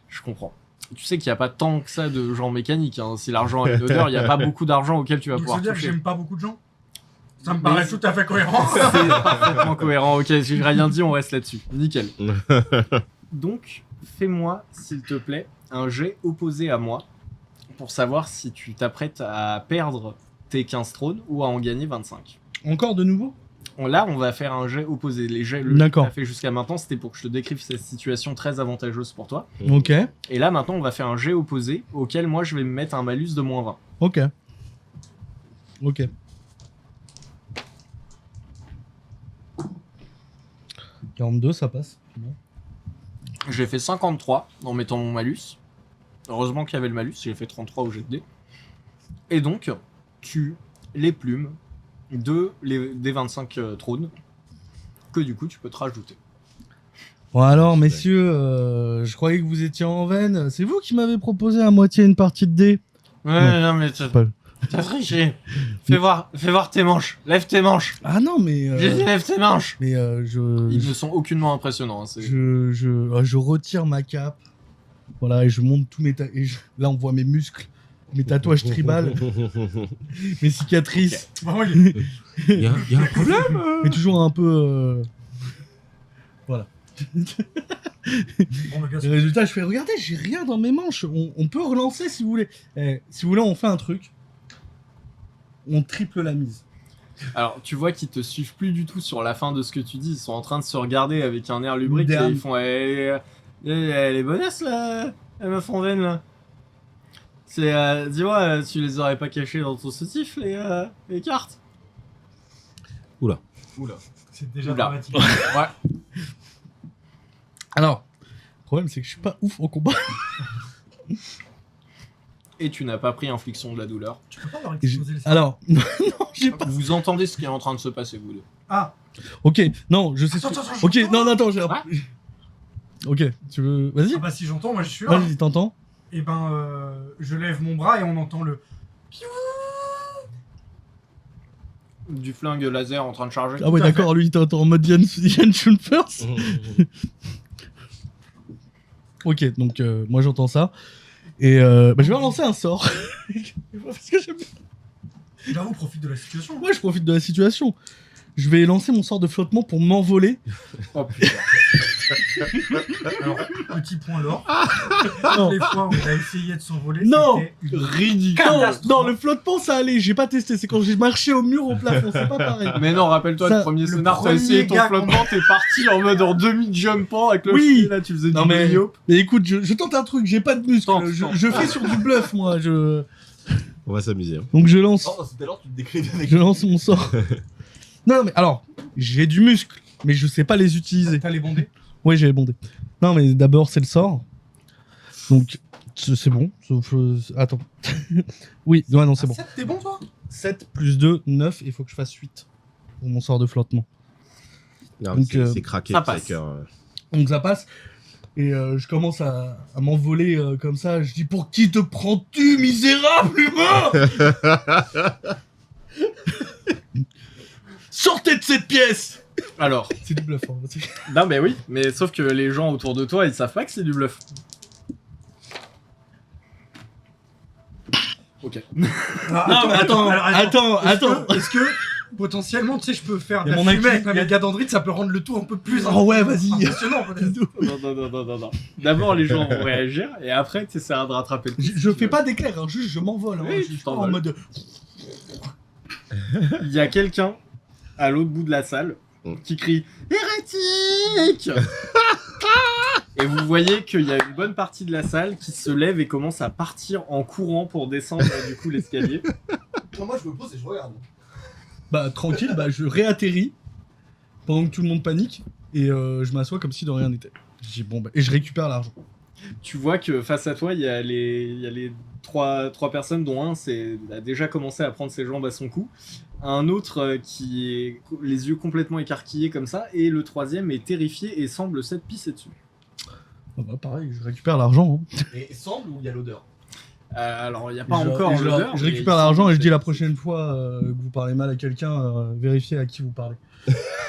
Je comprends. Tu sais qu'il n'y a pas tant que ça de gens mécaniques. Hein. Si l'argent a une odeur, il n'y a pas beaucoup d'argent auquel tu vas Donc ça pouvoir veut dire que toucher. j'aime pas beaucoup de gens? Ça me Mais paraît c'est- tout à fait cohérent. C'est parfaitement cohérent. Ok, si j'ai rien dit, on reste là-dessus. Nickel. Donc, fais-moi, s'il te plaît, un jet opposé à moi pour savoir si tu t'apprêtes à perdre tes 15 trônes ou à en gagner 25. Encore de nouveau? Là, on va faire un jet opposé. Les jets, le D'accord. que tu as fait jusqu'à maintenant, c'était pour que je te décrive cette situation très avantageuse pour toi. Ok. Et là, maintenant, on va faire un jet opposé auquel moi, je vais me mettre un malus de moins 20. Ok. 42, ça passe. Bon. J'ai fait 53 en mettant mon malus. Heureusement qu'il y avait le malus, j'ai fait 33 au jet de dés. Et donc, tu les plumes des 25 trônes que du coup tu peux te rajouter. Bon alors, messieurs, je croyais que vous étiez en veine. C'est vous qui m'avez proposé à moitié une partie de dés. Ouais, non mais t'as Pas- triché. Fais voir tes manches. Lève tes manches. Ah non, mais... J'ai dit lève tes manches. mais Ils ne sont aucunement impressionnants. Hein, c'est- je retire ma cape. Voilà, et je monte tous mes... Là, on voit mes muscles, mes tatouages tribales, mes cicatrices. Vraiment, il est- Il y a un problème. Mais toujours un peu... Voilà. Bon, le gars, Le résultat, je fais, regardez, j'ai rien dans mes manches. On peut relancer si vous voulez. Si vous voulez, on fait un truc. On triple la mise. Alors, tu vois qu'ils te suivent plus du tout sur la fin de ce que tu dis. Ils sont en train de se regarder avec un air lubrique et Moderne. ils font les bonasses là, la meuf en veine là. C'est, dis-moi, tu les aurais pas cachées dans ton soutif les cartes? Oula. c'est déjà Oula. dramatique. Ouais. Alors, le problème, c'est que je suis pas ouf en combat. Et tu n'as pas pris infliction de la douleur. Tu peux pas leur Et exploser le cerveau. Alors, non, j'ai pas. Vous entendez ce qui est en train de se passer, vous deux. Ah, Ok, non, je sais. Attends, ce que- attends, Ok, j'entends. non, attends, j'ai. Ouais. Ok, tu veux. Vas-y, ah bah si j'entends, moi je suis là. vas-y, t'entends. Et ben, je lève mon bras et on entend le. Du flingue laser en train de charger. Ah ouais, Tout à d'accord, lui, t'entends en mode Yann Schulfers. Ok, donc moi j'entends ça. Et je vais relancer un sort. Parce que J'avoue, profite de la situation. moi je profite de la situation. Je vais lancer mon sort de flottement pour m'envoler. Oh putain. Alors, petit point l'or. Non. Toutes les fois où on a essayé de s'envoler, Non. c'était une Ridicule. Non, Catastrophe. non, le flottement ça allait, j'ai pas testé. C'est quand j'ai marché au mur au plafond, c'est pas pareil. Mais non, rappelle-toi Ça, le premier le scénar, t'as premier essayé ton gars flottement, t'es parti en mode en demi-jumpant avec le Oui. pied, là, tu faisais Non du mais, brio. mais écoute, je tente un truc, j'ai pas de muscle. Tente, je tente. je fais sur du bluff moi. On va s'amuser. Hein. Donc je lance. Oh, tout à l'heure, tu te décrivais avec. Je lance mon sort. Non, mais alors, j'ai du muscle, mais je sais pas les utiliser. T'as les bondés. Oui, j'ai bondé. Non, mais d'abord, c'est le sort. Donc, c'est bon. Sauf, attends. Oui, ouais, non, c'est bon. 7, t'es bon toi? 7 plus 2, 9. Il faut que je fasse 8 pour mon sort de flottement. Non, Donc, c'est craqué. ça le passe. Psyker. Donc, ça passe. Et je commence à m'envoler comme ça. Je dis, pour qui te prends-tu, misérable humain? Sortez de cette pièce! Alors, C'est du bluff. Hein. non mais oui, mais sauf que les gens autour de toi, ils savent pas que c'est du bluff. Ok. Non, mais attends. Est-ce que potentiellement, tu sais, je peux faire Y de a la mon fumée acquis- avec ma méga d'android, ça peut rendre le tout un peu plus Oh ouais, vas-y. impressionnant peut-être. Non. D'abord, les gens vont réagir et après, tu essaieras de rattraper le coup. Je fais pas d'éclair, hein, juste je m'envole. Hein, Oui, je tu suis pas en t'envoles. mode. Il y a quelqu'un à l'autre bout de la salle qui crie hérétique. Et vous voyez qu'il y a une bonne partie de la salle qui se lève et commence à partir en courant pour descendre du coup l'escalier. Moi, je me pose et je regarde. Bah tranquille, bah je réatterris pendant que tout le monde panique et je m'assois comme si de rien n'était. Je dis bon bah et je récupère l'argent. Tu vois que face à toi, il y a les trois personnes dont un a déjà commencé à prendre ses jambes à son cou, un autre qui est les yeux complètement écarquillés comme ça, et le troisième est terrifié et semble s'être pissé dessus. Ah bah pareil, je récupère l'argent. Hein. Et semble où il y a l'odeur. Alors, il n'y a pas Et encore je l'odeur. je mais récupère il l'argent semble et je dis la s'être pissé prochaine fois que vous parlez mal à quelqu'un, vérifiez à qui vous parlez.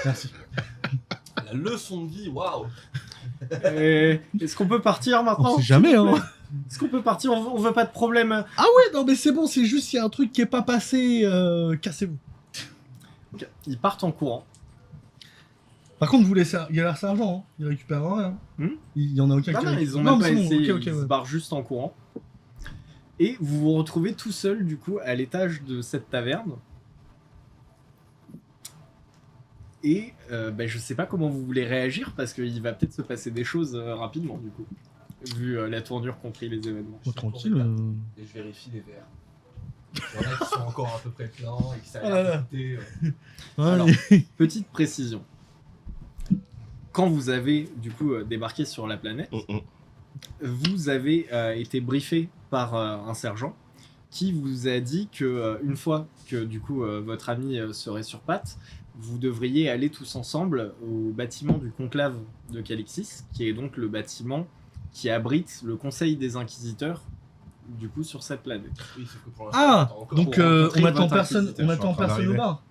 Merci. La leçon de vie, waouh. Est-ce qu'on peut partir maintenant? On sait jamais hein. Est-ce qu'on peut partir? On veut pas de problème. Ah ouais non mais c'est bon, c'est juste il y a un truc qui est pas passé, cassez-vous. Ok. Ils partent en courant. Par contre vous laissez, il y a l'air l'argent, hein. Il récupère rien. Il y en a aucun Non, qui non, récupère. ils ont Non, même mais pas c'est bon, essayé, ok, ils se ouais. barrent juste en courant. Et vous vous retrouvez tout seul, du coup, à l'étage de cette taverne. Et je sais pas comment vous voulez réagir, parce qu'il va peut-être se passer des choses rapidement, du coup. Vu la tournure qu'ont pris les événements. Oh, tranquille. Et je vérifie les verres. Il y en a qui sont encore à peu près pleins et qui savent Oh là là. goûter. Alors, Allez. petite précision. Quand vous avez, du coup, débarqué sur la planète, vous avez été briefé par un sergent qui vous a dit que une fois que du coup votre ami serait sur pattes, vous devriez aller tous ensemble au bâtiment du conclave de Calixis, qui est donc le bâtiment qui abrite le Conseil des Inquisiteurs, du coup sur cette planète. Oui, sauf que pour l'instant, Ah, attends encore. donc pour rencontrer on attend votre personne, inquisiteur, on je suis en attend train personne au d'arriver. bar.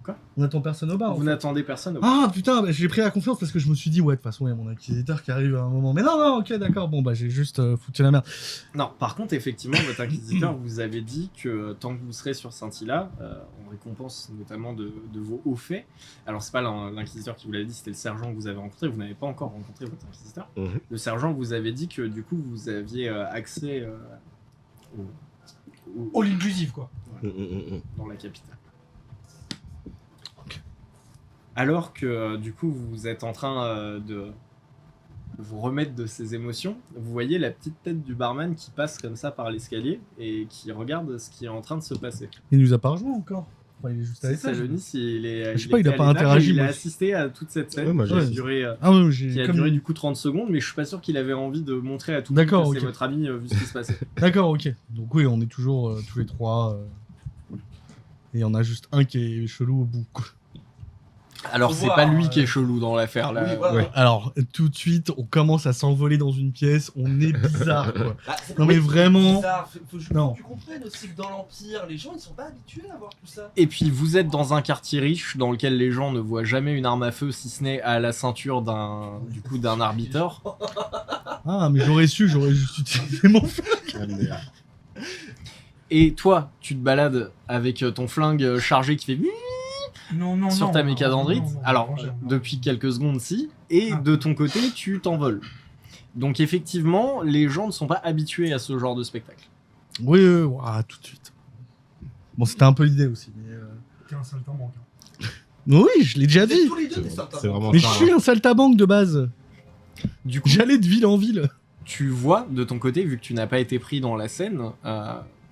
Quoi? On attend personne au bar. en Vous fait. n'attendez personne. Ah putain, bah, j'ai pris la confiance parce que je me suis dit ouais de toute façon il y a mon inquisiteur qui arrive à un moment. Mais non, ok d'accord, bon bah j'ai juste foutu la merde. Non, par contre, effectivement, votre inquisiteur vous avait dit que tant que vous serez sur Scintilla, en récompense notamment de vos hauts faits, alors c'est pas l'inquisiteur qui vous l'avait dit, c'était le sergent que vous avez rencontré, vous n'avez pas encore rencontré votre inquisiteur. Le sergent vous avait dit que du coup vous aviez accès All inclusive quoi. dans la capitale. Alors que du coup vous êtes en train de vous remettre de ces émotions, vous voyez la petite tête du barman qui passe comme ça par l'escalier et qui regarde ce qui est en train de se passer. Il nous a pas rejoint encore. Enfin, il est juste à l'étage. Salonis, il est. Je sais pas, il a était pas à l'étage interagi, et Il a moi. assisté à toute cette scène Ouais, moi, qui a j'ai- duré, Ah ouais, j'ai qui a comme- duré du coup 30 secondes, mais je suis pas sûr qu'il avait envie de montrer à tout le monde D'accord, que c'est ok. votre ami vu ce qui se passait. D'accord, ok. Donc oui, on est toujours tous les trois. Et il y en a juste un qui est chelou au bout. quoi. Alors Faut c'est voir, pas lui qui est chelou dans l'affaire là. Oui, voilà. Ouais. Alors tout de suite, on commence à s'envoler dans une pièce. On est bizarre quoi. Bah, c'est- Non mais vraiment. bizarre. Faut Non. que tu comprennes aussi que dans l'Empire, les gens ils sont pas habitués à voir tout ça. Et puis vous êtes dans un quartier riche dans lequel les gens ne voient jamais une arme à feu si ce n'est à la ceinture d'un arbitre. Ah mais j'aurais su, j'aurais juste utilisé mon flingue. Et toi, tu te balades avec ton flingue chargé qui fait Non, sur ta mécadendrite. non, Alors, non, non. depuis quelques secondes, si. Et Ah. de ton côté, tu t'envoles. Donc, effectivement, les gens ne sont pas habitués à ce genre de spectacle. Oui, ouah, tout de suite. Bon, c'était un peu l'idée aussi. Mais T'es un saltimbanque. Hein. oui, je l'ai déjà C'est dit. tous les deux des C'est certains. vraiment Mais je ça. suis un saltabanque de base. Du coup, J'allais de ville en ville. tu vois de ton côté, vu que tu n'as pas été pris dans la scène,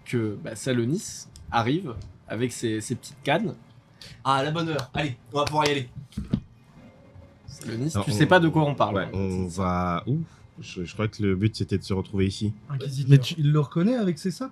que Salonis arrive avec ses petites cannes Ah, la bonne heure. Allez, on va pouvoir y aller. Salonis, Alors, tu sais pas de quoi on parle. Ouais, on va. Ouf, je crois que le but c'était de se retrouver ici. Inquisiteur. Mais il le reconnaît avec ses sapes?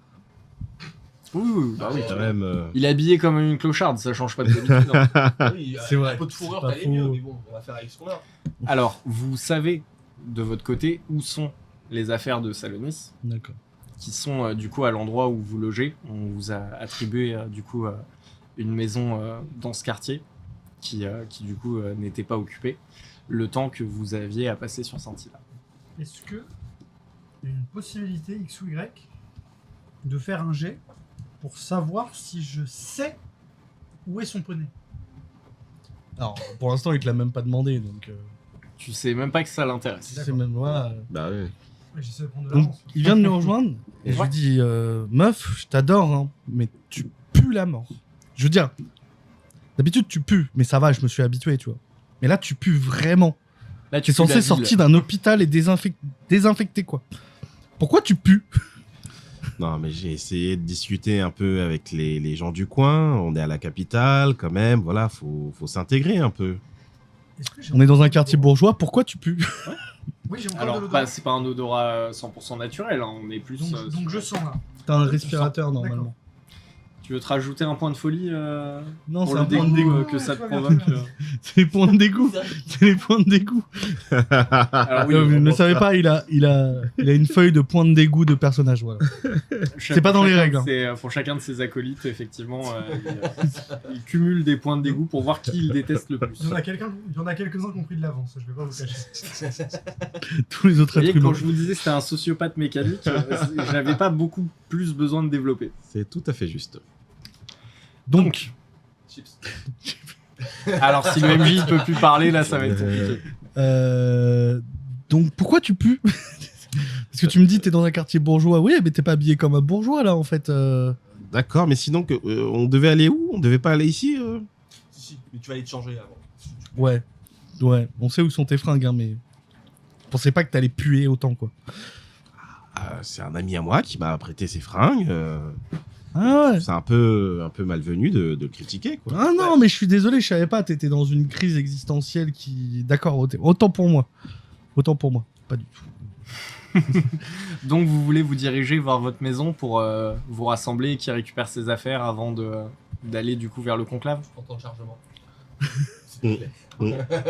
Oui, bah oui. Quand même. Il est habillé comme une clocharde, ça change pas de d'habitude. Hein. Oui, C'est vrai, un peu de fourrure, c'est pas t'allais mieux, faux. mais bon, on va faire avec ce qu'on a. Alors, vous savez de votre côté où sont les affaires de Salonis, D'accord. qui sont du coup à l'endroit où vous logez. On vous a attribué du coup une maison dans ce quartier qui du coup n'était pas occupée le temps que vous aviez à passer sur Saint-Hilaire. Est-ce que il y a une possibilité X ou Y de faire un jet pour savoir si je sais où est son poney? Alors, pour l'instant, il te l'a même pas demandé, donc... Tu sais même pas que ça l'intéresse. c'est même moi. Bah oui. Ouais, j'essaie de prendre de Donc, l'avance. il vient de nous rejoindre, et je Ouais. lui dis, meuf, je t'adore, hein, mais tu pues la mort. Je veux dire, d'habitude, tu pues, mais ça va, je me suis habitué, tu vois. Mais là, tu pues vraiment. Là, Tu es pues la censé ville. sortir d'un hôpital et désinfecter, quoi. Pourquoi tu pues? Non, mais j'ai essayé de discuter un peu avec les gens du coin. On est à la capitale, quand même. Voilà, faut s'intégrer un peu. Est-ce que j'ai On est dans encore un de quartier l'odorat? bourgeois, pourquoi tu pues? Oui, j'ai encore de Alors, l'odorat. c'est pas un odorat 100% naturel, hein, on est plus. Donc je sens là. T'as un Je respirateur, sens. normalement. Tu veux te rajouter un point de folie Non, pour c'est le un point de dégoût dégoût. que ça te Ouais, tu vas provoque bien, C'est les points de dégoût. C'est les points de dégoût. Alors oui, Vous ne bon, le savez pas, il a une feuille de points de dégoût de personnage, voilà. C'est pas dans les règles, hein. Pour chacun de ses acolytes, effectivement, il cumule des points de dégoût pour voir qui il déteste le plus. Il y en a quelques-uns qui ont pris de l'avance, je vais pas vous cacher. Tous les autres Vous voyez, êtres quand humains. je vous disais que c'était un sociopathe mécanique, j'avais pas beaucoup plus besoin de développer. C'est tout à fait juste. Donc, Chips. Alors si le MJ peut plus parler, là, ça va être compliqué. donc pourquoi tu pues? Parce que tu me dis t'es dans un quartier bourgeois. Oui, mais t'es pas habillé comme un bourgeois là en fait. D'accord, mais sinon, on devait aller où? On devait pas aller ici Si, mais tu vas aller te changer avant. Ouais, on sait où sont tes fringues, hein, mais je pensais pas que t'allais puer autant quoi. C'est un ami à moi qui m'a prêté ses fringues. Ah ouais. C'est un peu malvenu de le critiquer, quoi. Ah non, mais je suis désolé, je savais pas. T'étais dans une crise existentielle qui. D'accord, autant pour moi. Pas du tout. Donc vous voulez vous diriger vers votre maison pour vous rassembler et qui récupère ses affaires avant d'aller du coup vers le conclave. En temps de chargement. Ouais,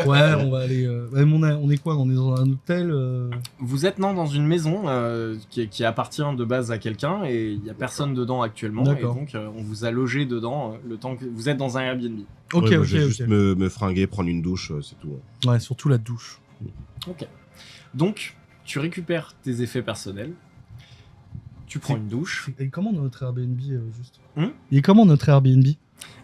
on va aller. On est quoi? On est dans un hôtel. Vous êtes dans une maison qui appartient de base à quelqu'un et il n'y a personne dedans actuellement. Et D'accord. donc on vous a logé dedans le temps que vous êtes dans un Airbnb. Ok, Ouais, moi, ok, je vais juste ok. me fringuer, prendre une douche, c'est tout. Ouais, surtout la douche. Ok. Donc tu récupères tes effets personnels. Tu prends une douche. Et comment notre Airbnb juste? Hmm Et comment notre Airbnb?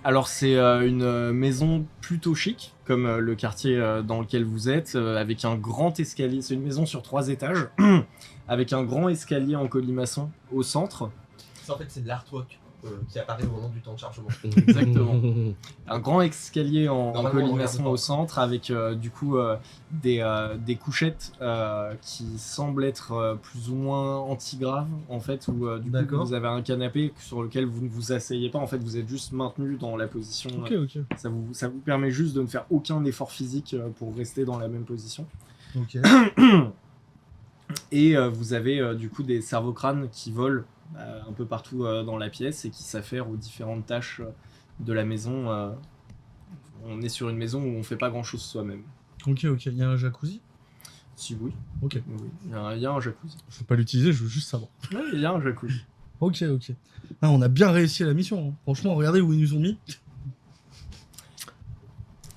Alors c'est une maison plutôt chic, comme le quartier dans lequel vous êtes, avec un grand escalier. C'est une maison sur 3 étages, avec un grand escalier en colimaçon au centre. Ça, en fait, c'est de l'artwork qui apparaît au moment du temps de chargement. Exactement. Un grand escalier en Normalement, on colimaçon regarde au pas. centre, avec du coup des couchettes qui semblent être plus ou moins anti-graves, en fait, où du coup D'accord. vous avez un canapé sur lequel vous ne vous asseyez pas, en fait vous êtes juste maintenu dans la position. Ok. Ça vous permet juste de ne faire aucun effort physique pour rester dans la même position. Ok. Et vous avez du coup des cerveau-crânes qui volent un peu partout dans la pièce et qui s'affairent aux différentes tâches de la maison. On est sur une maison où on fait pas grand-chose soi-même. Ok. Il y a un jacuzzi? Si oui, Ok. oui. Il y a un jacuzzi. Je peux pas l'utiliser, je veux juste savoir. Oui, il y a un jacuzzi. Ok. Ah, on a bien réussi la mission, hein. Franchement, regardez où ils nous ont mis.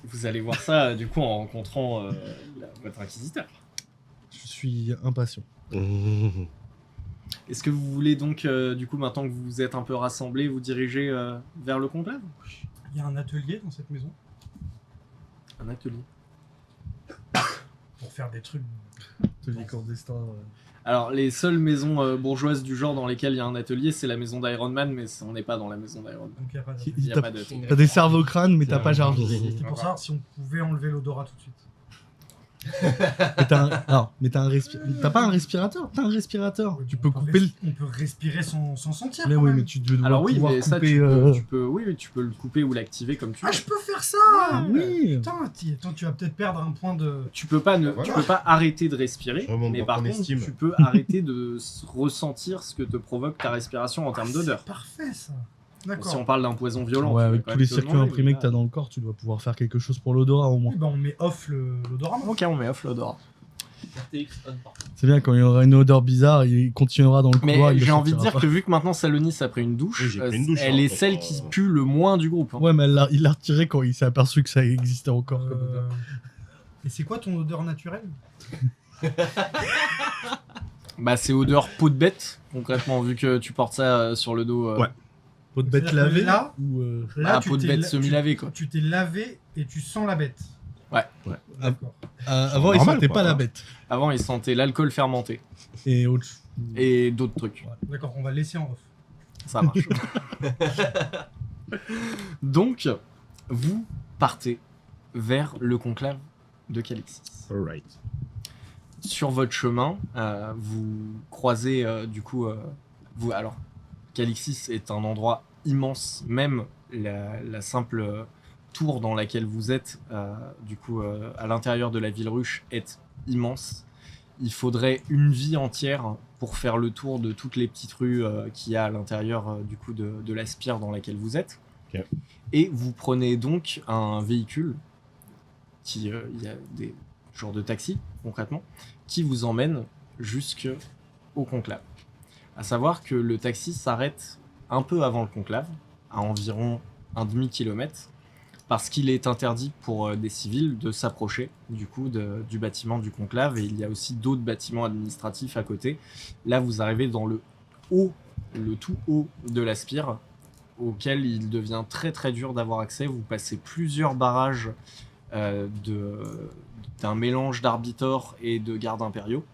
Vous allez voir ça du coup en rencontrant votre inquisiteur. Je suis impatient. Est-ce que vous voulez donc, du coup, maintenant que vous vous êtes un peu rassemblés, vous diriger vers le conclave? Il y a un atelier dans cette maison Un atelier. pour faire des trucs. Atelier clandestin. Alors, les seules maisons bourgeoises du genre dans lesquelles il y a un atelier, c'est la maison d'Iron Man, mais on n'est pas dans la maison d'Iron Man. Donc il y a pas Il n'y a T'as- pas d'atelier. T'as des cerveaux crânes, mais t'as pas Jarvis. C'est pour savoir si on pouvait enlever l'odorat tout de suite. Mais t'as pas un respirateur. T'as un respirateur. Oui, Tu on peux peut couper le. on peut respirer sans sentir. Mais quand oui, même. mais tu dois Alors oui, pouvoir mais ça, couper. tu peux le couper ou l'activer comme tu veux. Ah, je peux faire ça. Oui. Putain, attends, tu vas peut-être perdre un point de. Tu peux pas Voilà. tu peux pas arrêter de respirer, Je remonte mais dans par ton contre, estime. tu peux arrêter de ressentir ce que te provoque ta respiration en termes d'odeur. C'est parfait ça. Si D'accord. on parle d'un poison violent, Ouais, tu avec peux quand tous même les te le circuits manger, imprimés mais que t'as dans le corps, tu dois pouvoir faire quelque chose pour l'odorat au moins. Oui, bah, on met off l'odorat. Ok, on met off l'odorat. RTX on par C'est bien, quand il y aura une odeur bizarre, il continuera dans le couloir. Mais il le j'ai envie de sortira dire pas. que vu que maintenant Salonis a pris une douche, Oui, j'ai pris une douche, elle hein, est donc, celle qui pue le moins du groupe. hein. Ouais, mais il l'a retiré quand il s'est aperçu que ça existait encore. comme odeur. Et c'est quoi ton odeur naturelle? Bah c'est odeur peau de bête, concrètement, vu que tu portes ça sur le dos. Ouais. Peau de bête C'est-à-dire que lavée là, ou Bah, tu peau de t'es bête la- semi-lavée, quoi. Tu t'es lavé et tu sens la bête. Ouais. D'accord. Avant, il Normal, sentait quoi, pas la hein. bête. Avant, il sentait l'alcool fermenté Et autre. et d'autres trucs. D'accord, on va le laisser en off. Ça marche. Donc, vous partez vers le conclave de Calixis. Alright. Sur votre chemin, vous croisez alors, Calixis est un endroit immense, même la simple tour dans laquelle vous êtes, à l'intérieur de la ville ruche, est immense. Il faudrait une vie entière pour faire le tour de toutes les petites rues qu'il y a à l'intérieur de la spire dans laquelle vous êtes. Ok. Et vous prenez donc un véhicule, il y a des genres de taxi concrètement, qui vous emmène jusqu'au conclave. À savoir que le taxi s'arrête un peu avant le conclave, à environ un demi-kilomètre, parce qu'il est interdit pour des civils de s'approcher du bâtiment du conclave, et il y a aussi d'autres bâtiments administratifs à côté. Là, vous arrivez dans le tout haut de la spire, auquel il devient très très dur d'avoir accès. Vous passez plusieurs barrages d'un mélange d'arbitors et de gardes impériaux.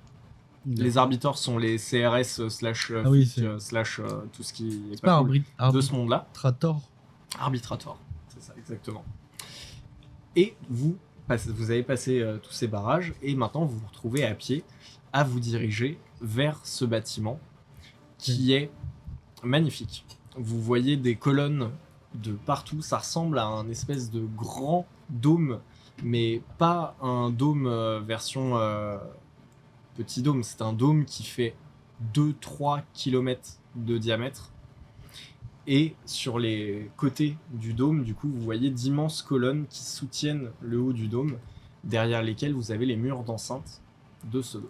Les arbitors sont les CRS slash Ah oui, flics, slash tout ce qui est C'est pas pas cool de ce monde-là. arbitrator. Arbitrator, c'est ça exactement. Et vous avez passé tous ces barrages et maintenant vous vous retrouvez à pied à vous diriger vers ce bâtiment qui est magnifique. Vous voyez des colonnes de partout, ça ressemble à un espèce de grand dôme, mais pas un dôme version petit dôme, c'est un dôme qui fait 2-3 km de diamètre. Et sur les côtés du dôme, du coup, vous voyez d'immenses colonnes qui soutiennent le haut du dôme, derrière lesquelles vous avez les murs d'enceinte de ce dôme.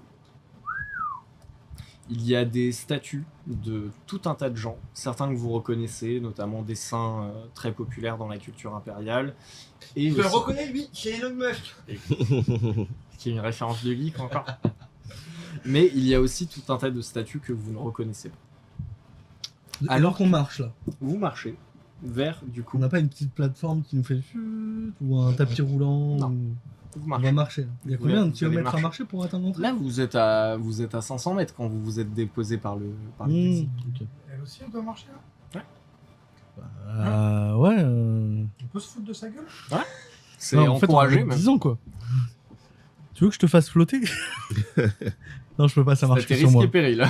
Il y a des statues de tout un tas de gens, certains que vous reconnaissez, notamment des saints très populaires dans la culture impériale. Et Je le aussi- reconnais, lui, c'est Elon Musk. qui est une référence de geek encore. Mais il y a aussi tout un tas de statues que vous ne reconnaissez pas. Alors qu'on marche là. Vous marchez vers, On n'a pas une petite plateforme qui nous fait chut, ou un tapis roulant. Non. ou- vous On marchez. va marcher. Là. Il y a Vous combien allez de kilomètres à marcher. marcher pour atteindre l'entrée? Là, vous êtes à 500 mètres quand vous vous êtes déposé par le taxi. Ok. Elle aussi, elle doit marcher là. Ouais. On peut se foutre de sa gueule. C'est Non, en fait, on encouragé, a même. 10 ans quoi. Tu veux que je te fasse flotter? Non, je peux pas, ça marche C'était que sur moi. risqué péril.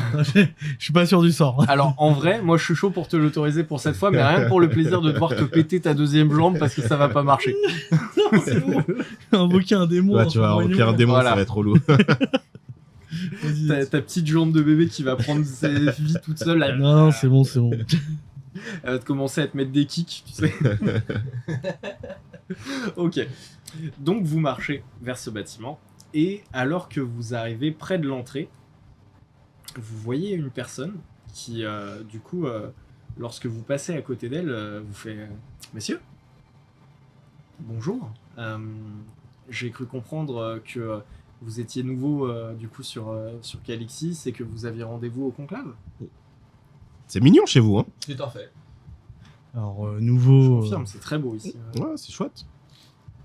Je suis pas sûr du sort. Alors, en vrai, moi, je suis chaud pour te l'autoriser pour cette fois, mais rien que pour le plaisir de devoir te péter ta deuxième jambe parce que ça va pas marcher. Non, c'est bon. Invoquer un démon. Ouais, tu vas remplir un démon, Voilà. ça va être relou. Ta petite jambe de bébé qui va prendre sa vie toute seule, là, Non, c'est bon, c'est bon. elle va te commencer à te mettre des kicks, tu sais. Ok. Donc, vous marchez vers ce bâtiment. Et alors que vous arrivez près de l'entrée, vous voyez une personne qui, lorsque vous passez à côté d'elle, vous fait Messieurs, bonjour. J'ai cru comprendre que vous étiez nouveau sur Calixis et que vous aviez rendez-vous au conclave. C'est mignon chez vous, hein. C'est en fait. Alors, Je nouveau. confirme, c'est très beau ici. Ouais, c'est chouette.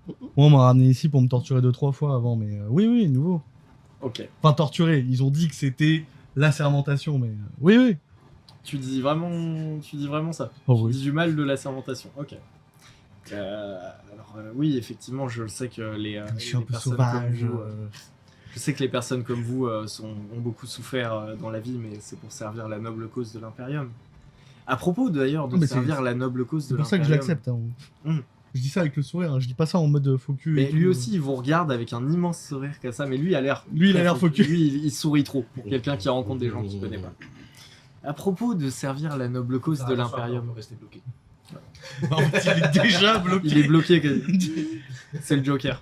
Moi, on m'a ramené ici pour me torturer 2-3 fois avant, mais oui, nouveau. Ok. Enfin, torturer. Ils ont dit que c'était la sermentation, mais oui. Tu dis vraiment ça. Oh, Tu oui. dis du mal de la sermentation. Ok. Oui, effectivement, je sais que Je suis un les peu personnes sauvage. comme vous, je sais que les personnes comme vous ont beaucoup souffert dans la vie, mais c'est pour servir la noble cause de l'Imperium. À propos d'ailleurs de Mais c'est- servir la noble cause de C'est pour ça que je l'Imperium, l'accepte. Hein. Mm. Je dis ça avec le sourire, hein. Je dis pas ça en mode focus. mais et lui tout. aussi, il vous regarde avec un immense sourire comme ça, mais lui, il a l'air... Lui, il a très l'air focus. Lui, il sourit trop pour quelqu'un qui rencontre des gens qu'il connaît pas. À propos de servir la noble cause de l'Imperium, rester bloqué. En fait, il est déjà bloqué. il est bloqué, c'est le Joker.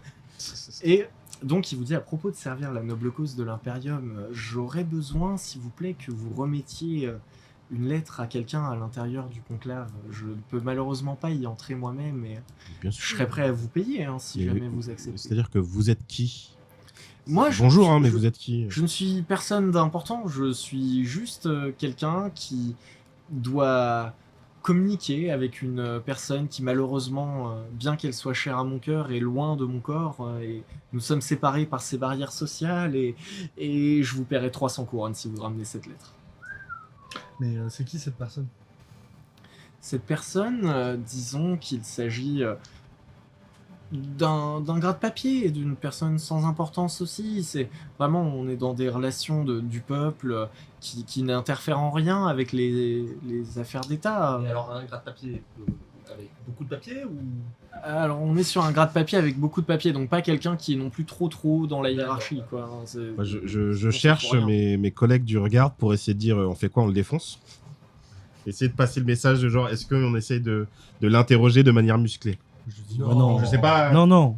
Et donc, il vous dit, à propos de servir la noble cause de l'Imperium, j'aurais besoin, s'il vous plaît, que vous remettiez une lettre à quelqu'un à l'intérieur du conclave. Je ne peux malheureusement pas y entrer moi-même, mais Bien je sûr. serais prêt à vous payer hein, si Mais- jamais vous acceptez. C'est-à-dire que vous êtes qui? Moi, Bonjour, hein, mais vous êtes qui? Je ne suis personne d'important, je suis juste quelqu'un qui doit communiquer avec une personne qui malheureusement, bien qu'elle soit chère à mon cœur, est loin de mon corps, et nous sommes séparés par ces barrières sociales, et je vous paierai 300 couronnes si vous ramenez cette lettre. Mais c'est qui cette personne? Cette personne, disons qu'il s'agit d'un gras de papier et d'une personne sans importance aussi. C'est vraiment, on est dans des relations du peuple qui n'interfèrent en rien avec les affaires d'État. Et alors un gras de papier avec beaucoup de papier ou Alors on est sur un gras de papier avec beaucoup de papier, donc pas quelqu'un qui est non plus trop dans la hiérarchie, quoi. C'est- Moi, je on cherche sait pour rien. mes collègues du regard pour essayer de dire on fait quoi, on le défonce. Essayer de passer le message de genre est-ce qu'on essaye de l'interroger de manière musclée. Je dis Non, non. Je sais pas Non, non.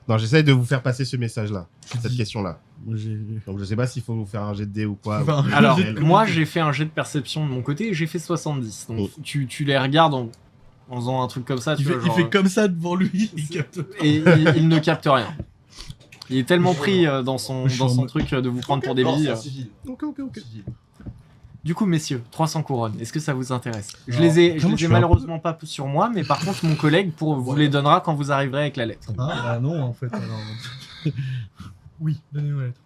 Non, j'essaye de vous faire passer ce message-là, cette dis- question-là. Moi, j'ai- Donc je sais pas s'il faut vous faire un jet de dés ou quoi. Enfin, Alors, J'ai- moi j'ai fait un jet de perception de mon côté et j'ai fait 70. Donc Oh. tu les regardes en faisant un truc comme ça, il, tu fait, vois, il genre, fait comme ça devant lui. Il capte. et il ne capte rien. Il est tellement pris dans son Je suis en mode- truc de vous prendre pour des Non, billes. c'est un civil. Ok. Civil. Du coup, messieurs, 300 couronnes, est-ce que ça vous intéresse? Je Non. les ai Comment je suis un malheureusement pas sur moi, mais par contre, mon collègue vous les donnera quand vous arriverez avec la lettre. Ah, bah non, en fait. Alors... Oui, donnez-nous la lettre.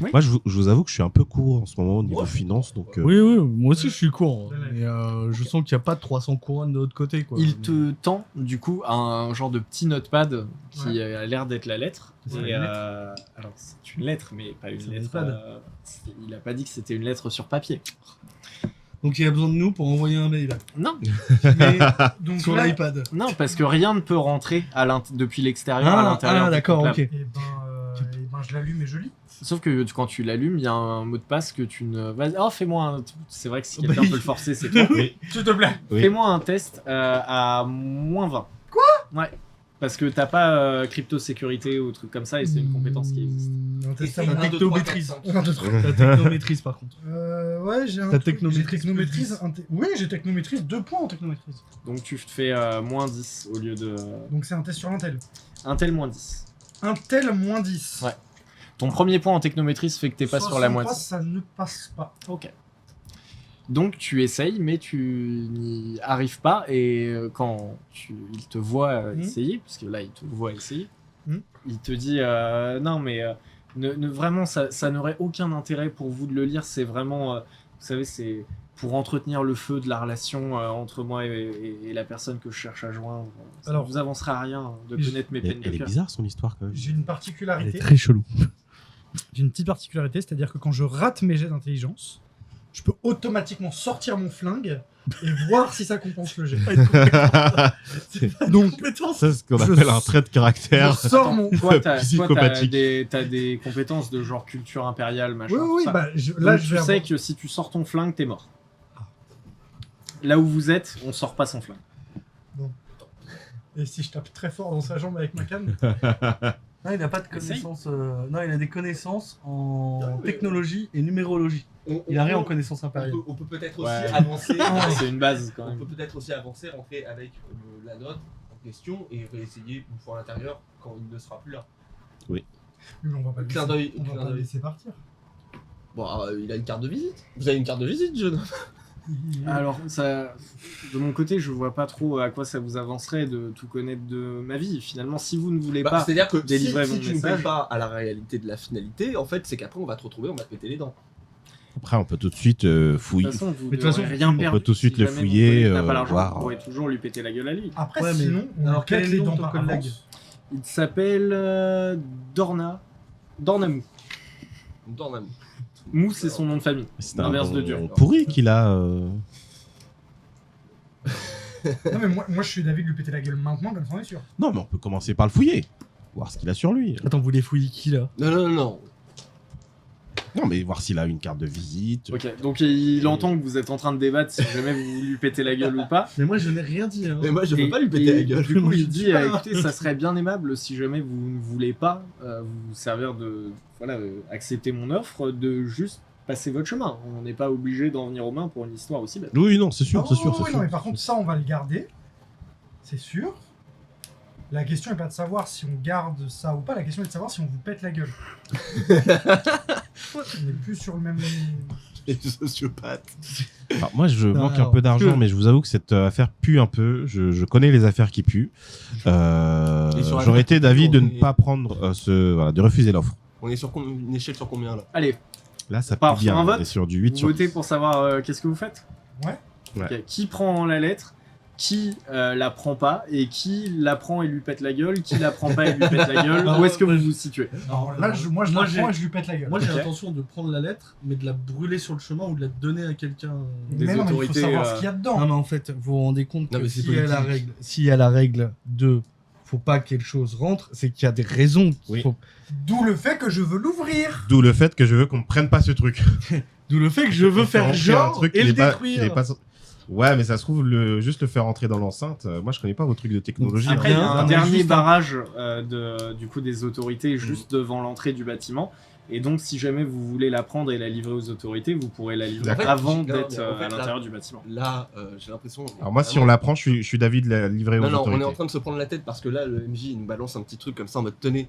Moi, je vous avoue que je suis un peu court en ce moment au niveau Ouais. finance, donc. Oui, oui, moi aussi je suis court. Ouais. Mais je sens qu'il n'y a pas de 300 couronnes de l'autre côté. Quoi. Il te tend, du coup, un genre de petit notepad qui Ouais. a l'air d'être la lettre. C'est Et, une alors, c'est une lettre, mais pas une C'est un lettre. iPad. Il a pas dit que c'était une lettre sur papier. Donc il a besoin de nous pour envoyer un mail Non, mais Donc sur là, l'iPad. non, parce que rien ne peut rentrer depuis l'extérieur à l'intérieur. Ah, du d'accord, conclave. ok. eh ben, je l'allume et je lis. Sauf que quand tu l'allumes, il y a un mot de passe que tu ne. Vas-y, oh, fais-moi un. C'est vrai que si quelqu'un Bah, peut le forcer, c'est toi. S'il te plaît. Oui. Fais-moi un test à moins 20. Quoi? Ouais. Parce que t'as pas crypto-sécurité ou truc comme ça et c'est une compétence qui existe. Un test Essaye à un, ma deux, trois, technométrise. quatre, cinq. Un, deux, trois. La technométrise par contre. Ouais, j'ai un. Ta truc. technométrise J'ai technométrise. plus Oui, j'ai technométrise. 2 points en technométrise. Donc tu te fais moins 10 au lieu de. Donc c'est un test sur Intel. Intel moins 10. Intel moins 10. Ouais. Ton premier point en technométrise fait que t'es pas sur la 63, moitié. Ça ne passe pas. Ok. Donc tu essayes, mais tu n'y arrives pas, et quand il te voit essayer, parce que là il te voit essayer, il te dit non mais vraiment ça n'aurait aucun intérêt pour vous de le lire, c'est vraiment, vous savez, c'est pour entretenir le feu de la relation entre moi et la personne que je cherche à joindre. Ça Alors, ne vous avancera à rien de connaître mes peines de Elle est cœur. bizarre son histoire quand même. J'ai une Elle est particularité. très chelou. J'ai une petite particularité, c'est-à-dire que quand je rate mes jets d'intelligence, je peux automatiquement sortir mon flingue et voir si ça compense le jet. Donc, Ça, c'est ce qu'on Je- appelle un trait de je caractère. sors mon. Toi, t'as Psychopathique. des compétences de genre culture impériale, machin. Oui, tout oui, ça. bah, Là, là, je vais tu sais avoir- que si tu sors ton flingue, t'es mort. Là où vous êtes, on sort pas son flingue. Et si je tape très fort dans sa jambe avec ma canne. Non, il n'a pas de connaissances. Non, il a des connaissances en technologie et numérologie. Il a rien en connaissances impériales. On peut peut-être aussi Ouais. avancer. C'est une base quand On même. peut peut-être aussi avancer, rentrer avec la note en question et réessayer une fois à l'intérieur quand il ne sera plus là. Mais on va pas le Clin laisser- d'œil, on va clin pas le d'œil. laisser partir. Bon, il a une carte de visite. Vous avez une carte de visite, jeune homme? Alors, ça, de mon côté, je vois pas trop à quoi ça vous avancerait de tout connaître de ma vie. Finalement, si vous ne voulez pas. C'est-à-dire que délivrer si mon tu ne message. payes pas à la réalité de la finalité, en fait, c'est qu'après on va te retrouver, on va te péter les dents. Après, on peut tout de suite De fouiller. toute façon, vous Mais de toute façon, n'aurez rien on perdu. peut tout de suite Si le jamais fouiller, vous n'avez pas l'argent, voir. vous pourrez toujours lui péter la gueule à lui. Après, Ouais, mais- sinon, on alors, quel est pète le les nom de dents ton par collègue avance. Il s'appelle Dornamou. Dornamou. Mou, c'est son nom de famille. C'est un L'inverse de nom dur. pourri qu'il a. Non, mais moi, je suis d'avis de lui péter la gueule maintenant, comme ça on est sûr. Non, mais on peut commencer par le fouiller. Voir ce qu'il a sur lui. Attends, vous les fouillez qui là? Non. Non, mais voir s'il a une carte de visite. Ok, donc il entend que vous êtes en train de débattre si jamais vous lui pétez la gueule ou pas. Mais moi je n'ai rien dit. Hein. Mais moi, je Et- veux pas lui péter et la gueule. Du coup, Moi, je il dis dit pas. écoutez, ça serait bien aimable si jamais vous ne voulez pas vous servir de. Voilà, accepter mon offre, de juste passer votre chemin. On n'est pas obligé d'en venir aux mains pour une histoire aussi bête. Oui, non, c'est sûr, Ah c'est sûr. oui, c'est oui, sûr. non, mais par contre, ça, on va le garder. C'est sûr. La question n'est pas de savoir si on garde ça ou pas, la question est de savoir si on vous pète la gueule. On n'est plus sur le même. Les sociopathes. Alors, moi, je manque un alors, peu d'argent, que- mais je vous avoue que cette affaire pue un peu. Je connais les affaires qui puent. Et sur la J'aurais été d'avis de on ne est- pas prendre voilà, de refuser l'offre. On est sur une échelle sur combien là? Allez, Là, ça Part pue bien. sur un On vote est sur du 8 vous sur votez pour savoir qu'est-ce que vous faites. Ouais. Ouais. Ok, qui prend la lettre, qui la prend pas, et qui la prend et lui pète la gueule, qui la prend pas et lui pète la gueule. Alors, Où est-ce que moi, vous vous situez? Alors là, moi, je moi, la j'ai- prends et je lui pète la gueule. Moi j'ai Ok. l'intention de prendre la lettre, mais de la brûler sur le chemin ou de la donner à quelqu'un. des mais non, mais il faut autorités, savoir ce qu'il y a dedans. Non mais en fait, vous vous rendez compte Non, que mais c'est s'il y a la politique. règle, s'il y a la règle de faut pas que quelque chose rentre, c'est qu'il y a des raisons. Oui. D'où le fait que je veux l'ouvrir. D'où le fait que je veux qu'on ne prenne pas ce truc. D'où le fait que je veux faire Un genre truc et qui le est pas- détruire. qui est pas- Ouais, mais ça se trouve, juste le faire entrer dans l'enceinte. Moi, je connais pas vos trucs de technologie. Après, il y a Bien, un mais dernier juste un- barrage du coup des autorités juste devant l'entrée du bâtiment. Et donc, si jamais vous voulez la prendre et la livrer aux autorités, vous pourrez la livrer En fait, avant non, d'être mais en fait, à là- l'intérieur du bâtiment. Là, j'ai l'impression. Alors moi, si on la prend, je suis d'avis de la livrer aux Non, on autorités. est en train de se prendre la tête parce que là, le MJ il nous balance un petit truc comme ça en mode tenez,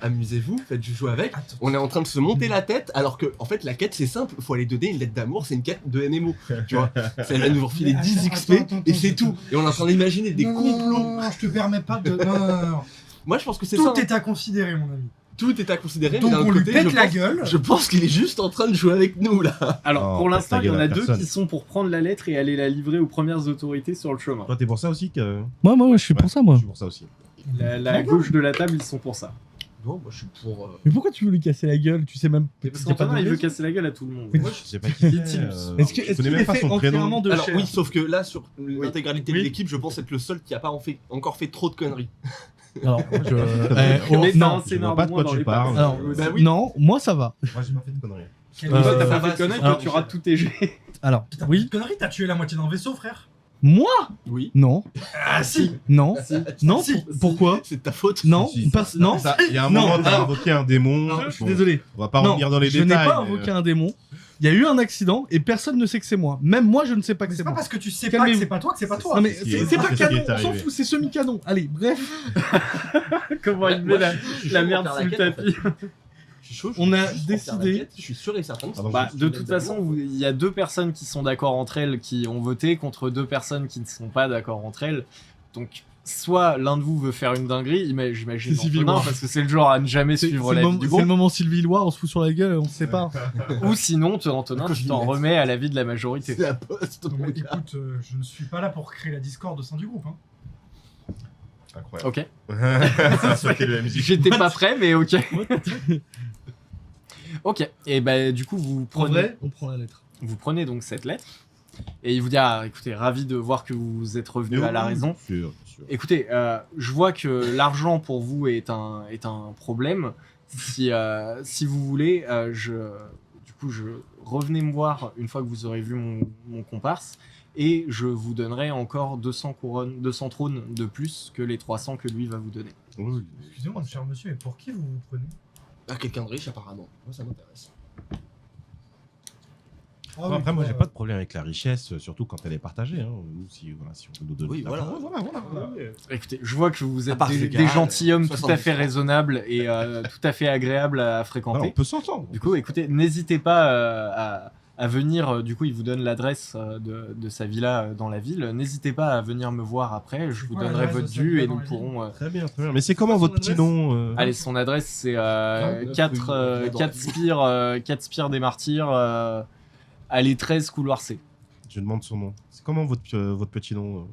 amusez-vous, faites du jeu avec. Attends. On est en train de se monter la tête alors que, en fait, la quête c'est simple, faut aller donner une lettre d'amour, c'est une quête de MMO. Tu vois, ça va nous refiler Mais 10 attends, XP attends, et c'est attends. tout. Et on est en train d'imaginer des Non, non, complots. non, je te permets pas de. Non. Moi, je pense que c'est Tout ça. est à considérer, mon ami. Tout est à considérer. Donc mais d'un on lui côté, pète je la pense- gueule. Je pense qu'il est juste en train de jouer avec nous là. Alors, Non, pour passe l'instant, ta il y en gueule a à deux personne. qui sont pour prendre la lettre et aller la livrer aux premières autorités sur le chemin. Toi, t'es pour ça aussi que. Moi je suis pour ça moi. Je suis pour ça aussi. La gauche de la table, ils sont pour ça. Non, moi je suis pour. Mais pourquoi tu veux lui casser la gueule? Tu sais même Mais parce y a pas de qu'Antonin, il veut raison. casser la gueule à tout le monde. Mais Moi, je sais pas qui Litilus. c'est. Est-ce que- Je est-ce connais qu'il même est pas fait son entièrement prénom. de Alors chair oui, sauf que là, sur l'intégralité Oui. de l'équipe, je pense être le seul qui a pas encore fait trop de conneries. Alors, Mais non, je vois pas de quoi tu parles. Alors, Bah oui. non, moi ça va. Moi, j'ai pas fait de conneries. Quelle Toi, t'as Euh, pas fait de conneries, toi, alors- tu rates tous tes jets. Alors, T'as oui, oui. Connerie, t'as tué la moitié d'un vaisseau, frère. moi Oui. Non, Ah si. non, non. Si. Pourquoi? C'est de ta faute. Non, Si, parce- non. Ça, il y a un Non, moment, t'as alors- invoqué un démon. Non, je suis Bon, désolé. On va pas Non, revenir dans les je détails. n'ai pas mais, invoqué un démon. Il y a eu un accident et personne ne sait que c'est moi. Même moi, je ne sais pas que C'est c'est pas moi. parce que tu sais pas que Calmez-vous. c'est pas toi que c'est pas toi. Non mais C'est ce qui c'est est- c'est pas c'est ce qui est canon, on s'en arrivé. fout, c'est semi-canon. Allez, bref, Comment il met la merde sous le tapis. Je suis chaud. On a je suis juste pour faire la décidé- quête, Je suis sûr et certain. que Pardon, Bah, c'est de une toute lettre façon, d'amour. il y a deux personnes qui sont d'accord entre elles qui ont voté contre deux personnes qui ne sont pas d'accord entre elles. Donc, soit l'un de vous veut faire une dinguerie, j'imagine C'est Civil Antonin, War. parce que c'est le genre à ne jamais c'est suivre le la vie moment- du c'est le groupe. moment Sylvie Loire, on se fout sur la gueule, on se sépare. Ou sinon, Antonin, tu t'en remets à l'avis de la majorité. C'est la poste. Non, mais mon gars. écoute, je ne suis pas là pour créer la discorde au sein du groupe. Hein. Incroyable. Ok. Ça a sauté le MJ. J'étais pas prêt, mais ok. Ok. Et bah, du coup, En vrai, on prend la lettre. vous prenez donc cette lettre. Et il vous dit, ah, écoutez, ravi de voir que vous êtes revenu à la raison. Sûr. Écoutez, je vois que l'argent pour vous est un problème. Si vous voulez, revenez me voir une fois que vous aurez vu mon comparse et je vous donnerai encore 200 trônes de plus que les 300 que lui va vous donner. Oui. Excusez-moi, cher monsieur, mais pour qui vous vous prenez Ah, quelqu'un de riche apparemment. Moi ça m'intéresse. Ah Bon, oui, après, moi, toi, j'ai pas de problème avec la richesse, surtout quand elle est partagée. Hein. Nous, si on peut nous donner. Oui, de voilà. l'argent, voilà. Écoutez, je vois que vous À êtes part des Fégal, gentilshommes tout à 70 fait francs. raisonnables et tout à fait agréables à Voilà, fréquenter. on peut s'entendre. Du coup, écoutez, n'hésitez pas à venir, du coup il vous donne l'adresse de sa villa dans la ville. N'hésitez pas à venir me voir après, je vous quoi donnerai l'adresse votre de sa dû villa et dans nous la pourrons... Très bien, très bien. Mais c'est comment Son votre petit adresse nom Allez, son adresse c'est 29 rue 4 spires des Martyrs, allée 13, couloir C. Je demande son nom. C'est comment votre petit nom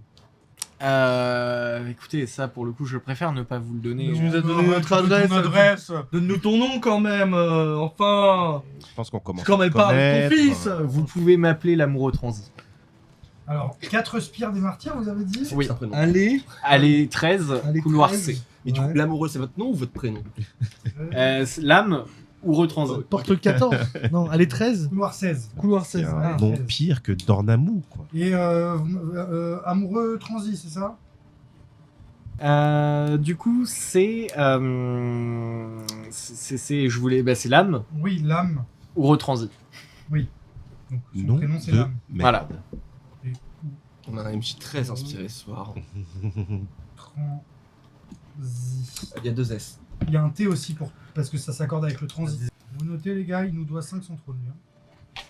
Écoutez, ça pour le coup je préfère ne pas vous le donner. Tu nous as donné notre adresse. Donne-nous ton nom quand même, enfin. Je pense qu'on commence. Comme à elle parle de connaître. ton fils. Vous pouvez m'appeler l'amoureux transi. Alors, 4 spires des martyrs, vous avez dit? Oui. C'est un prénom. Allez. Allée 13, Allez, couloir 13. C. Et du coup, Ouais. l'amoureux, c'est votre nom ou votre prénom? L'âme ou retransi. Porte 14. Non, allez 13. Couloir 16. Couloir C'est 16. un Ah. nom 13. pire que Dornamou, quoi. Et amoureux transi, c'est ça? Du coup, c'est l'âme Oui, l'âme. ou retransi. Donc, son Nom prénom, c'est de l'âme. merde. Voilà. On a un MJ très inspiré ce soir. Transi. Il y a 2 S. Il y a un T aussi parce que ça s'accorde avec le transit. Vous notez, les gars, il nous doit 5 centraux, lui. Hein.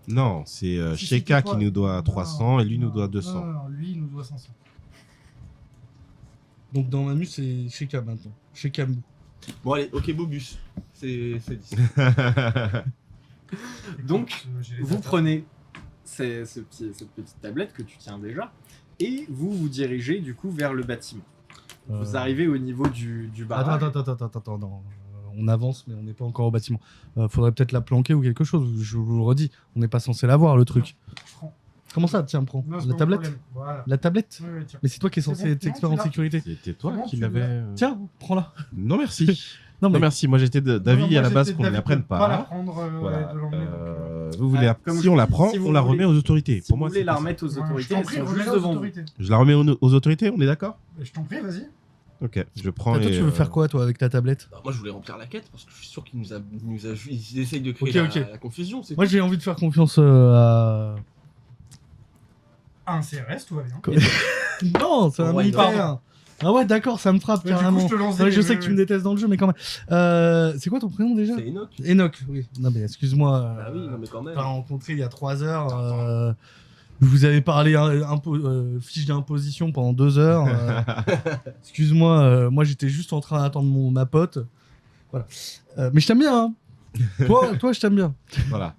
Non, c'est Si, Sheka c'était qui toi. nous doit Non, 300 et lui nous non, doit 200. Non, lui, il nous doit 500. Donc dans Mamus, c'est Sheka maintenant. Sheka. Bon, allez, ok, Bobus. C'est 10. Donc, J'ai les vous attaques. prenez cette petite tablette que tu tiens déjà et vous vous dirigez du coup vers le bâtiment. Vous arrivez au niveau du barrage. Attends, non. On avance, mais on n'est pas encore au bâtiment. Faudrait peut-être la planquer ou quelque chose. Je vous le redis, on n'est pas censé la voir, le truc. Je prends. Comment ça? Tiens, prends. Non, c'est La pas mon tablette? problème. Voilà. La tablette? Oui, oui, tiens. Mais c'est toi qui es C'est censé bon, être non, expert tu en l'as. sécurité. C'était toi Comment qui tu l'avais. l'as Tiens, prends-la. Non, merci. Non, Non, mais merci. Moi, j'étais Non, d'avis moi, à la base j'étais qu'on ne d'avis la prenne de pas la pas. prendre, Voilà. de l'emmener, Vous voulez comme si je on la dis, prend, si vous on la voulez- remet aux autorités. Si Pour vous moi, voulez c'est la pas ça. remettre aux donc. autorités, Je t'en elles prie, sont remets-la juste aux devant vous. autorités. Je la remets aux autorités, on est d'accord? Je t'en prie, vas-y. Ok, je prends. Toi, et, tu veux faire quoi, toi, avec ta tablette? Bah, moi, je voulais remplir la quête parce que je suis sûr qu'il nous a ils essayent de créer Ok, ok. la confusion. C'est Moi, j'ai envie de faire confiance à. Un CRS, tout va bien. Non, c'est un Ouais, militaire. Ah ouais, d'accord, ça me frappe Ouais, du coup, carrément. je te lance Ouais, des- je sais ouais, que tu ouais. me détestes dans le jeu, mais quand même. C'est quoi ton prénom déjà? c'est Enoch. Enoch, oui. Non, mais excuse-moi. Bah oui, non, mais quand même. Pas rencontré il y a 3 heures. Je vous avais parlé fiche d'imposition pendant 2 heures. Excuse-moi, moi j'étais juste en train d'attendre ma pote. Voilà. Mais je t'aime bien, hein. toi, je t'aime bien. Voilà.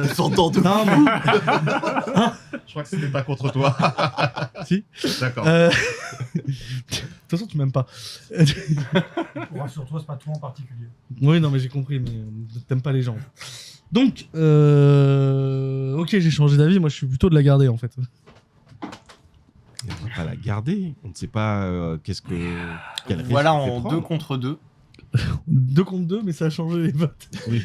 Descendant de Non, mais- Je crois que c'était pas contre toi. Si. D'accord. De toute façon, tu m'aimes pas. Rassure-toi, c'est pas toi en particulier. Oui, non, mais j'ai compris, mais t'aimes pas les gens. Donc, ok, j'ai changé d'avis. Moi, je suis plutôt de la garder en fait. On ne va pas la garder. On ne sait pas quel risque Voilà on fait en prendre. 2 contre 2. 2 contre 2, mais ça a changé les votes. Oui.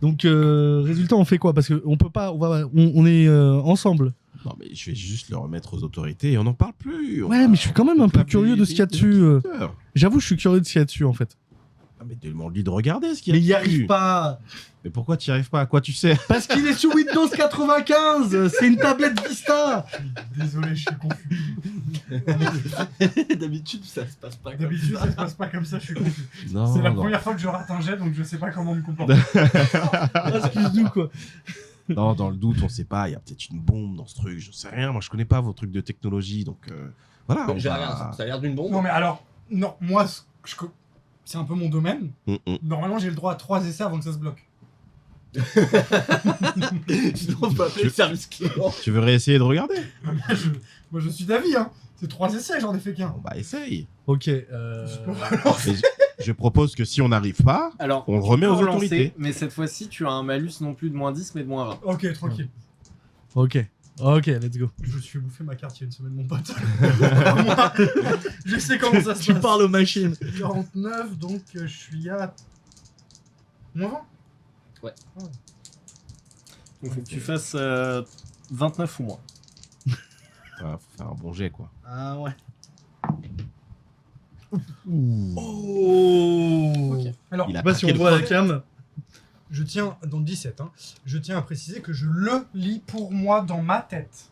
Donc, résultat, on fait quoi? Parce qu'on peut pas. On est ensemble. Non, mais je vais juste le remettre aux autorités et on n'en parle plus. Ouais, mais je suis quand même un peu curieux de ce qu'il y a dessus. J'avoue, je suis curieux de ce qu'il y a dessus en fait. Ah, mais demande-lui de regarder ce qu'il y a Mais il y dessus. arrive pas. Mais pourquoi tu n'y arrives pas? À quoi tu sais? Parce qu'il est sous Windows 95. C'est une tablette Vista. Désolé, je suis confus. D'habitude, ça se passe pas comme D'habitude, ça. ça se passe pas comme ça, je suis confus. Non, C'est la non. première fois que je rate un jet, donc je sais pas comment me comporter. Excuse-nous quoi. Non, dans le doute, on sait pas. Il y a peut-être une bombe dans ce truc. Je sais rien. Moi, je connais pas vos trucs de technologie. Donc, voilà. on J'ai va- rien, ça a l'air d'une bombe. Non, mais alors, non, moi, c'est un peu mon domaine. Mm. Normalement, j'ai le droit à 3 essais avant que ça se bloque. Sinon, on peut appeler le service client. Tu veux réessayer de regarder? Moi, je suis d'avis, hein. C'est 3 essais, j'en ai fait qu'un. Bon, bah, essaye. Ok. Et je propose que si on n'arrive pas, Alors, on le tu remet peux aux relancer, autorités. Mais cette fois-ci, tu as un malus non plus de moins 10, mais de moins 20. Ok, tranquille. Ok, let's go. Je me suis fait bouffer ma carte il y a une semaine, mon pote. Moi, je sais comment ça se Tu passe. parles aux machines. 49, donc je suis à. Moins 20. Donc, faut que tu fasses 29 ou moins. Voilà, faut faire un bon jet, quoi. Ah ouais. Oh. Ok. Alors, Il a Je sais pas si craqué on le voit la code. cam. je tiens, dans le 17, hein, je tiens à préciser que je le lis pour moi dans ma tête.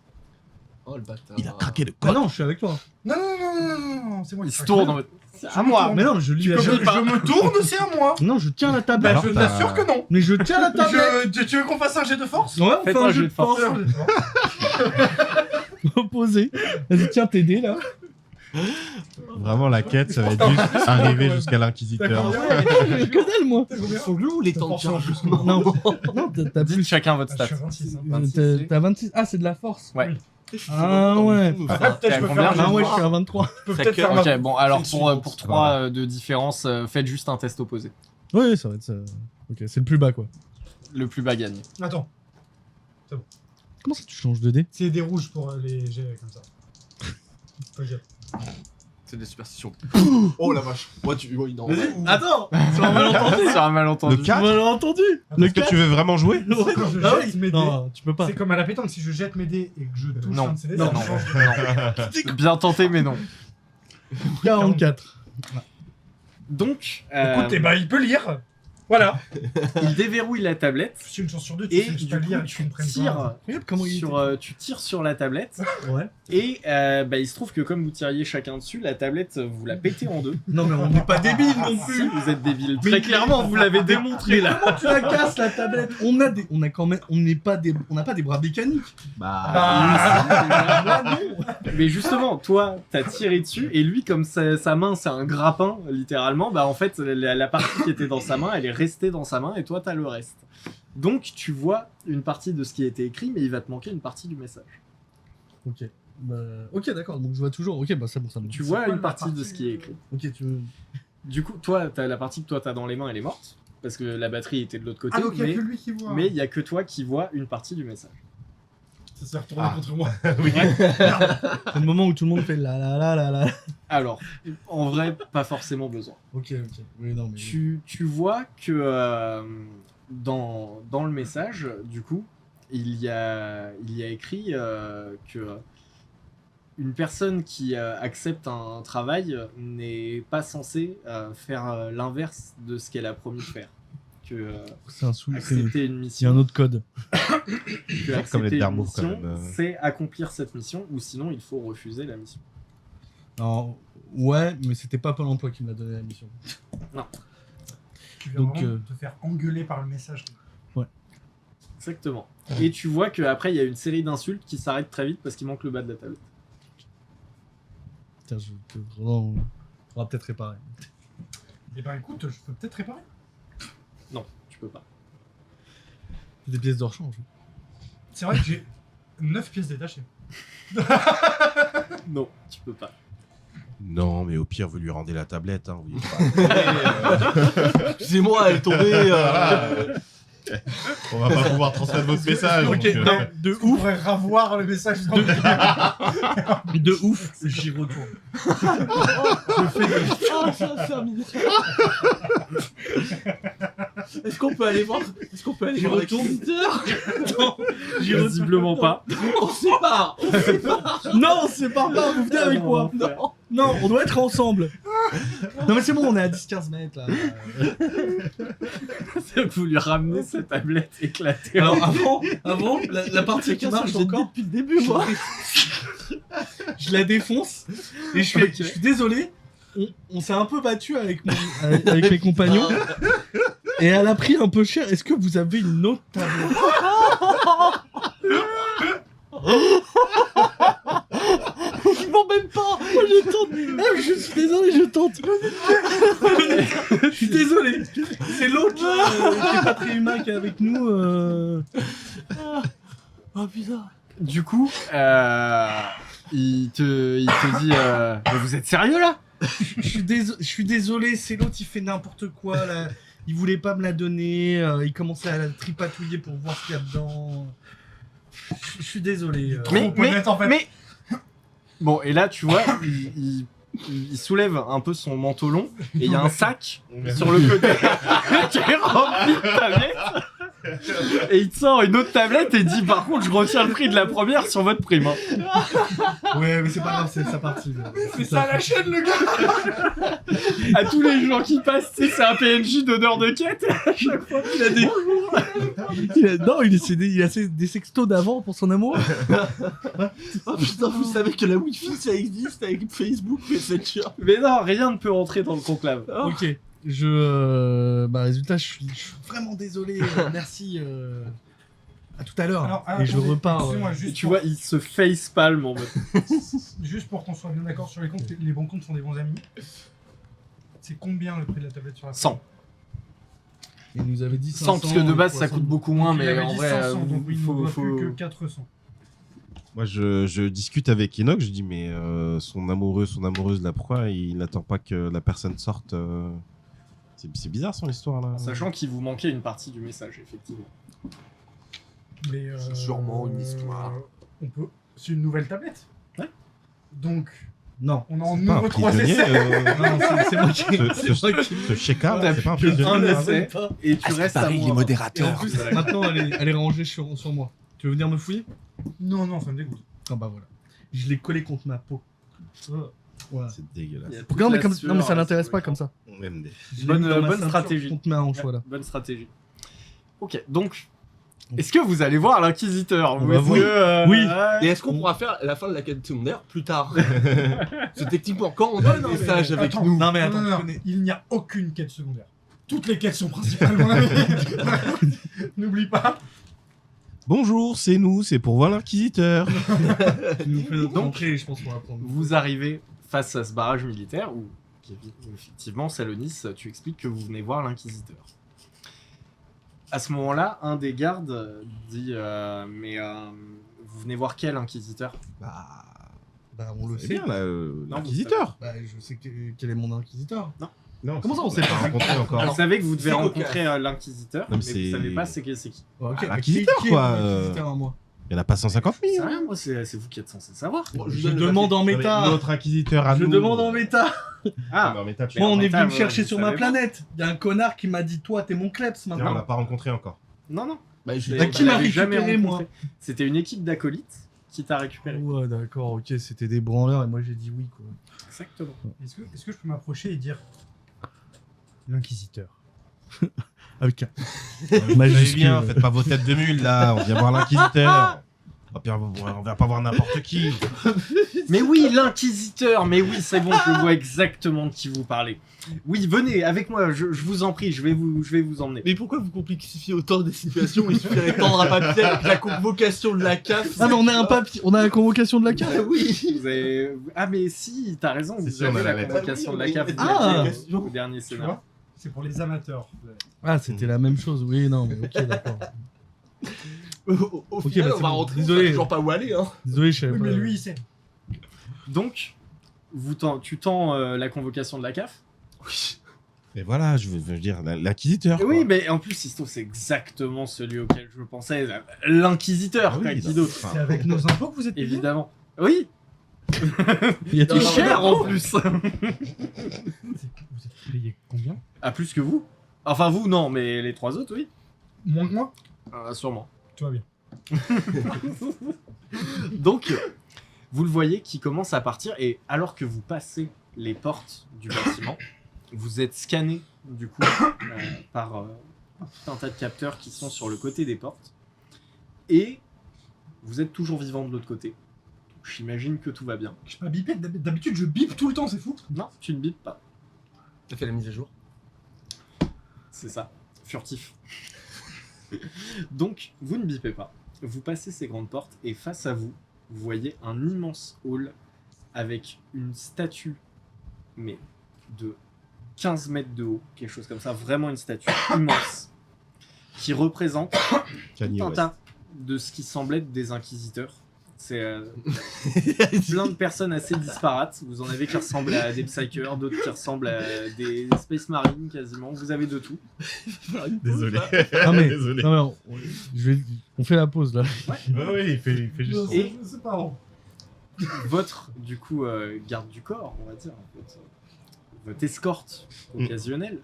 Oh le bâtard. Il a craqué le Ah code. non, je suis avec toi. Non, non, non, non, non, non, Non, c'est moi Il qui se craque. tourne en mode. C'est à moi. Mais non, je lis Je la me tourne, c'est à moi. Non, je tiens la tablette. Bah, je t'assure que non. Mais je tiens la tablette. Tu veux qu'on fasse un jet de force? Ouais, on Faites fait un un jeu de force. Un jet de force. Opposé. Vas-y, tiens, t'aider là. Vraiment, la quête, ça va être juste arriver jusqu'à l'inquisiteur. J'ai que dalle, moi. Ils sont lourds les temps de charge. Non, non, t'as Dites plus. chacun votre Ah, stat. je suis à 26. hein. T'as 26. Ah, c'est de la force. Ouais. Ah ouais. Peut-être T'es à je peux combien, faire un jet Ah de ouais, je force. suis à 23. Je peux peut-être faire Ok, bon, alors C'est pour le 3 de différence, faites juste un test opposé. Ouais, ça va être ça. Ok, c'est le plus bas quoi. Le plus bas gagne. Attends, Comment ça tu changes de dé? c'est des rouges pour les jets comme ça. Ok. C'est des superstitions. Oh la vache. Moi tu. Oui, non. Attends. C'est un malentendu. C'est un malentendu. Le 4 Malentendu. Le Est-ce que tu veux vraiment jouer Quand je Ah jette oui. mes dés, Non, tu peux pas. c'est comme à la pétanque, si je jette mes dés et que je touche Non. un de ces dés, Non, ça non, change. non. Bien tenté, mais non. 44. Donc, Écoute, eh ben, il peut lire. Voilà. il déverrouille la tablette C'est une chance sur deux, tu et sais, je du peux lire coup, et que je tu comprenne tires pas. Regarde comment il tu tires sur la tablette Ouais. et il se trouve que comme vous tiriez chacun dessus, la tablette vous la pétez en deux. Non mais on n'est pas débile non Si plus. vous êtes débile, très clairement, vous l'avez démontré là. Comment tu la casses la tablette? On a quand même, on n'a pas des bras mécaniques. Ah, mais justement, toi, t'as tiré dessus et lui, comme sa main c'est un grappin littéralement, bah en fait la partie qui était dans sa main, elle est restée dans sa main et toi t'as le reste. Donc tu vois une partie de ce qui a été écrit, mais il va te manquer une partie du message. Ok. Ok d'accord. Donc je vois toujours. Ok bah c'est bon ça. Tu C'est vois quoi une la partie de ce qui est écrit. Ok tu veux. Du coup, toi, la partie que toi t'as dans les mains, elle est morte parce que la batterie était de l'autre côté. Ah, donc il n'y mais a que lui qui voit. mais il y a que toi qui vois une partie du message. Ça s'est retourné contre moi. C'est le moment où tout le monde fait la la la la la. Alors, en vrai, pas forcément besoin. Ok ok. Oui non mais. Tu vois que dans le message, du coup, il y a écrit que une personne qui accepte un travail n'est pas censée faire l'inverse de ce qu'elle a promis de faire. Que C'est un sou. accepter une Il y a mission, un autre code. que comme accepter les une Darmour, quand mission, même. c'est accomplir cette mission, ou sinon il faut refuser la mission. Alors, ouais mais c'était pas Pôle Emploi qui me l'a donné la mission. Tu viens Donc, vraiment de te faire engueuler par le message. Exactement. Et tu vois qu'après il y a une série d'insultes qui s'arrêtent très vite parce qu'il manque le bas de la tablette. Tiens je te vraiment. On va peut-être réparer. Eh ben écoute, je peux peut-être réparer. Non, tu peux pas. Des pièces de rechange. C'est vrai que j'ai 9 pièces détachées. Non, tu peux pas. Non, mais au pire, vous lui rendez la tablette. Hein, vous dites pas. Excusez-moi, elle est tombée. On va pas pouvoir transmettre votre message. Ok, donc, non, de On ouf, pourrait revoir le message. de ouf, j'y retourne. Ah, ça, c'est un mini. Est-ce qu'on peut aller voir? Est-ce qu'on peut aller J'y voir retourne. l'expéditeur? Visiblement pas. On se sépare. Non, on se sépare pas, vous venez avec moi. Non. Non, on doit être ensemble. Non mais c'est bon, on est à 10-15 mètres là. C'est que vous lui ramenez sa tablette éclatée. Alors avant la partie qui marche encore, depuis le début, moi. je la défonce et je fais, Ok. je suis désolé, on s'est un peu battu avec mes compagnons et elle a pris un peu cher. Est-ce que vous avez une autre tablette? Non, même pas. Moi je tente. Ah, je suis désolé, je tente. Je suis désolé. C'est l'autre là, qui est pas très humain qui est avec nous. Oh putain. Du coup, il te dit mais vous êtes sérieux là? Je suis désolé, c'est l'autre, il fait n'importe quoi là. Il voulait pas me la donner, il commençait à la tripatouiller pour voir ce qu'il y a dedans. Je suis désolé. Mais bon, et là tu vois, il soulève un peu son manteau long et il y a un sac sur le côté qui est rempli de tablettes. Et il te sort une autre tablette et dit par contre je retiens le prix de la première sur votre prime. Hein. Ouais, mais c'est pas grave, c'est sa partie. C'est ça la chaîne, le gars. À tous les gens qui passent, tu sais, c'est un PNJ d'honneur de quête. À chaque fois qu'il a des... Non, il a des sextos d'avant pour son amour. Oh putain, vous savez que la Wi-Fi ça existe avec Facebook, Messenger. Mais non, rien ne peut rentrer dans le conclave. Ok. Résultat, je suis vraiment désolé. Merci. À tout à l'heure. Alors, Et je attendez, repars. excusez-moi, Et juste tu pour- vois, il se facepalm en mode... Juste pour qu'on soit bien d'accord sur les comptes, les bons comptes sont des bons amis. C'est combien le prix de la tablette sur la 100. Il nous avait dit 100 parce que de base ça 300. coûte beaucoup moins, Il mais avait en dit vrai, 500, donc il ne faut... doit plus que 400. Moi, je discute avec Enoch, je dis, mais son amoureuse, là, pourquoi il n'attend pas que la personne sorte C'est bizarre son histoire, là. Sachant qu'il vous manquait une partie du message, effectivement. Mais C'est sûrement une histoire. On peut. C'est une nouvelle tablette. Ouais. Donc, Non. on en C'est pas un ouvre 3 prisonnier, essais. Non, c'est moi qui. ce Sheka, T'as c'est pas un plus que prisonnier. un essai et tu restes à moi. Et en plus, maintenant, elle est rangée sur moi. Tu veux venir me fouiller? Non, non, ça me dégoûte. Ah bah voilà. Je l'ai collé contre ma peau. Voilà. C'est dégueulasse. Il y a toute Non, mais, la non, mais ça sueur, l'intéresse c'est pas comme ça. MD. Je l'ai Bonne- mis dans ma bonne ceinture stratégie. Contre ma hanche, Ouais, voilà. bonne stratégie. Ok, donc, est-ce que vous allez voir l'inquisiteur On ou va est-ce voir. que, Oui. Et est-ce qu'on pourra faire la fin de la quête secondaire plus tard? C'est techniquement quand on a un message avec attends. nous. Non, mais attends, Non, tu non, non. connais. Il n'y a aucune quête secondaire. Toutes les quêtes sont principalement la même. N'oublie pas. Bonjour, c'est nous, c'est pour voir l'inquisiteur. Tu nous fais notre Donc, entrée, je pense qu'on va prendre. vous arrivez face à ce barrage militaire où, effectivement, Salonis, tu expliques que vous venez voir l'inquisiteur. À ce moment-là, un des gardes dit vous venez voir quel inquisiteur? Bah, on le C'est sait. bien, là, Non, l'inquisiteur. Bah, je sais quel est mon inquisiteur. Non, Comment ça, on s'est sait pas pas rencontré encore. Vous savez que vous devez c'est rencontrer l'inquisiteur, Non, mais mais vous c'est- savez pas c'est qui. Ok, l'inquisiteur, qui est quoi, mon inquisiteur à moi? Il n'y en a pas 150 000. C'est rien, moi, c'est vous qui êtes censé savoir. Bon, Je donne le demande en Non, mais méta. Notre inquisiteur à Je nous. demande en méta. Ah, Mais en méta, tu Moi, on est Mental, venu me ouais, chercher vous sur ma savez pas. planète. Il y a un connard qui m'a dit toi, t'es mon kleps on maintenant. l'a pas rencontré encore. non. Bah, je Vous Bah, qui m'a l'avez jamais récupéré, moi? rencontré. C'était une équipe d'acolytes qui t'a récupéré. Ouais, d'accord, ok, c'était des branleurs et moi j'ai dit oui, quoi. Exactement. Est-ce que je peux m'approcher et dire l'inquisiteur? Avec un. Vous allez bien, faites pas vos têtes de mule là, on vient voir l'inquisiteur. Oh, puis on va pas voir n'importe qui. Mais oui, l'inquisiteur. Mais oui, c'est bon, je vois exactement de qui vous parlez. Oui, venez avec moi. Je vous en prie, je vais vous emmener. Mais pourquoi vous complexifiez autant des situations? Il suffirait de tendre un papier avec la convocation de la CAF. Ah, mais on a un papier, on a la convocation de la carte. Ah oui. Vous avez... Ah mais si, t'as raison. C'est Vous sûr, on avez a la la lettre. convocation de la CAF. Ah. Au dernier Tu scénario. vois? C'est pour les amateurs. Ah, c'était la même chose, oui, non, mais ok, d'accord. Au Ok, final, bah, on c'est va bon. rentrer. Désolé. On sait toujours pas où aller. Hein. Désolé, je savais Oui, pas. mais lui, il sait. Donc, tu tends la convocation de la CAF. Mais voilà, je veux dire, l'inquisiteur. Oui, quoi. mais en plus, il se trouve, c'est exactement celui auquel je pensais. L'inquisiteur, Ah quoi, oui, qui non, d'autre enfin, C'est avec nos impôts que vous êtes payés? Évidemment. Oui, Il y a qui tout non, cher non, en plus. Vous êtes payés combien? Ah, plus que vous. Enfin, vous, non, mais les trois autres, oui. Moins que moi? Sûrement. Tout va bien. Donc, vous le voyez qui commence à partir, et alors que vous passez les portes du bâtiment, vous êtes scanné, du coup, par tout un tas de capteurs qui sont sur le côté des portes, et vous êtes toujours vivant de l'autre côté. Donc, j'imagine que tout va bien. Je sais pas biper. D'habitude, je bip tout le temps, c'est fou. Non, tu ne bipes pas. T'as fait la mise à jour. C'est ça, furtif. Donc, vous ne bipez pas. Vous passez ces grandes portes et face à vous, vous voyez un immense hall avec une statue, mais de 15 mètres de haut, quelque chose comme ça, vraiment une statue immense, qui représente Kanye tout un West. tas de ce qui semble être des inquisiteurs. C'est plein de personnes assez disparates. Vous en avez qui ressemblent à des Psychers, d'autres qui ressemblent à des Space Marines quasiment. Vous avez de tout. Désolé. Non, mais, Désolé. non, mais on fait la pause là. Ouais, il fait juste. Et- C'est pas bon. Votre, du coup, garde du corps, on va dire, votre escorte occasionnelle,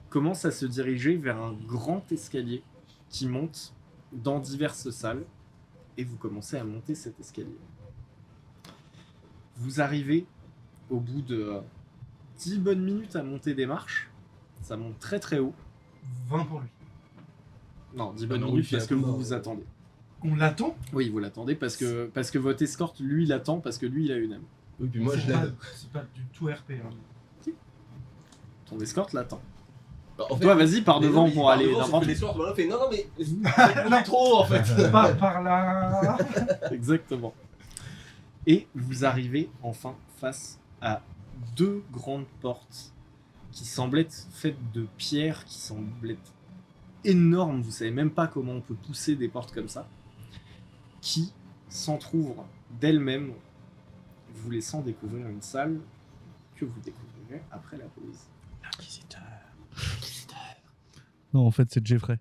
commence à se diriger vers un grand escalier qui monte dans diverses salles et vous commencez à monter cet escalier. Vous arrivez au bout de 10 bonnes minutes à monter des marches. Ça monte très très haut. 20 pour lui. Non, 10 bonnes non, minutes oui, parce que puis vous après, vous attendez. On l'attend. Oui, vous l'attendez parce que votre escorte, lui, l'attend parce que lui, il a une âme. Oui, puis moi, C'est je pas- l'aide. C'est pas du tout RP. Hein. Ton escorte l'attend. Bah, en fait, Toi, vas-y, pars mais devant non, pour il part aller devant, n'importe sauf que où. les soirs, voilà, fait non, mais c'est plus trop en fait. Par là. Exactement. Et vous arrivez enfin face à 2 grandes portes qui semblent être faites de pierre, qui semblent être énormes. Vous savez même pas comment on peut pousser des portes comme ça, qui s'entr'ouvrent d'elles-mêmes, vous laissant découvrir une salle que vous découvrirez après la pause. Non, en fait, c'est Jeffrey.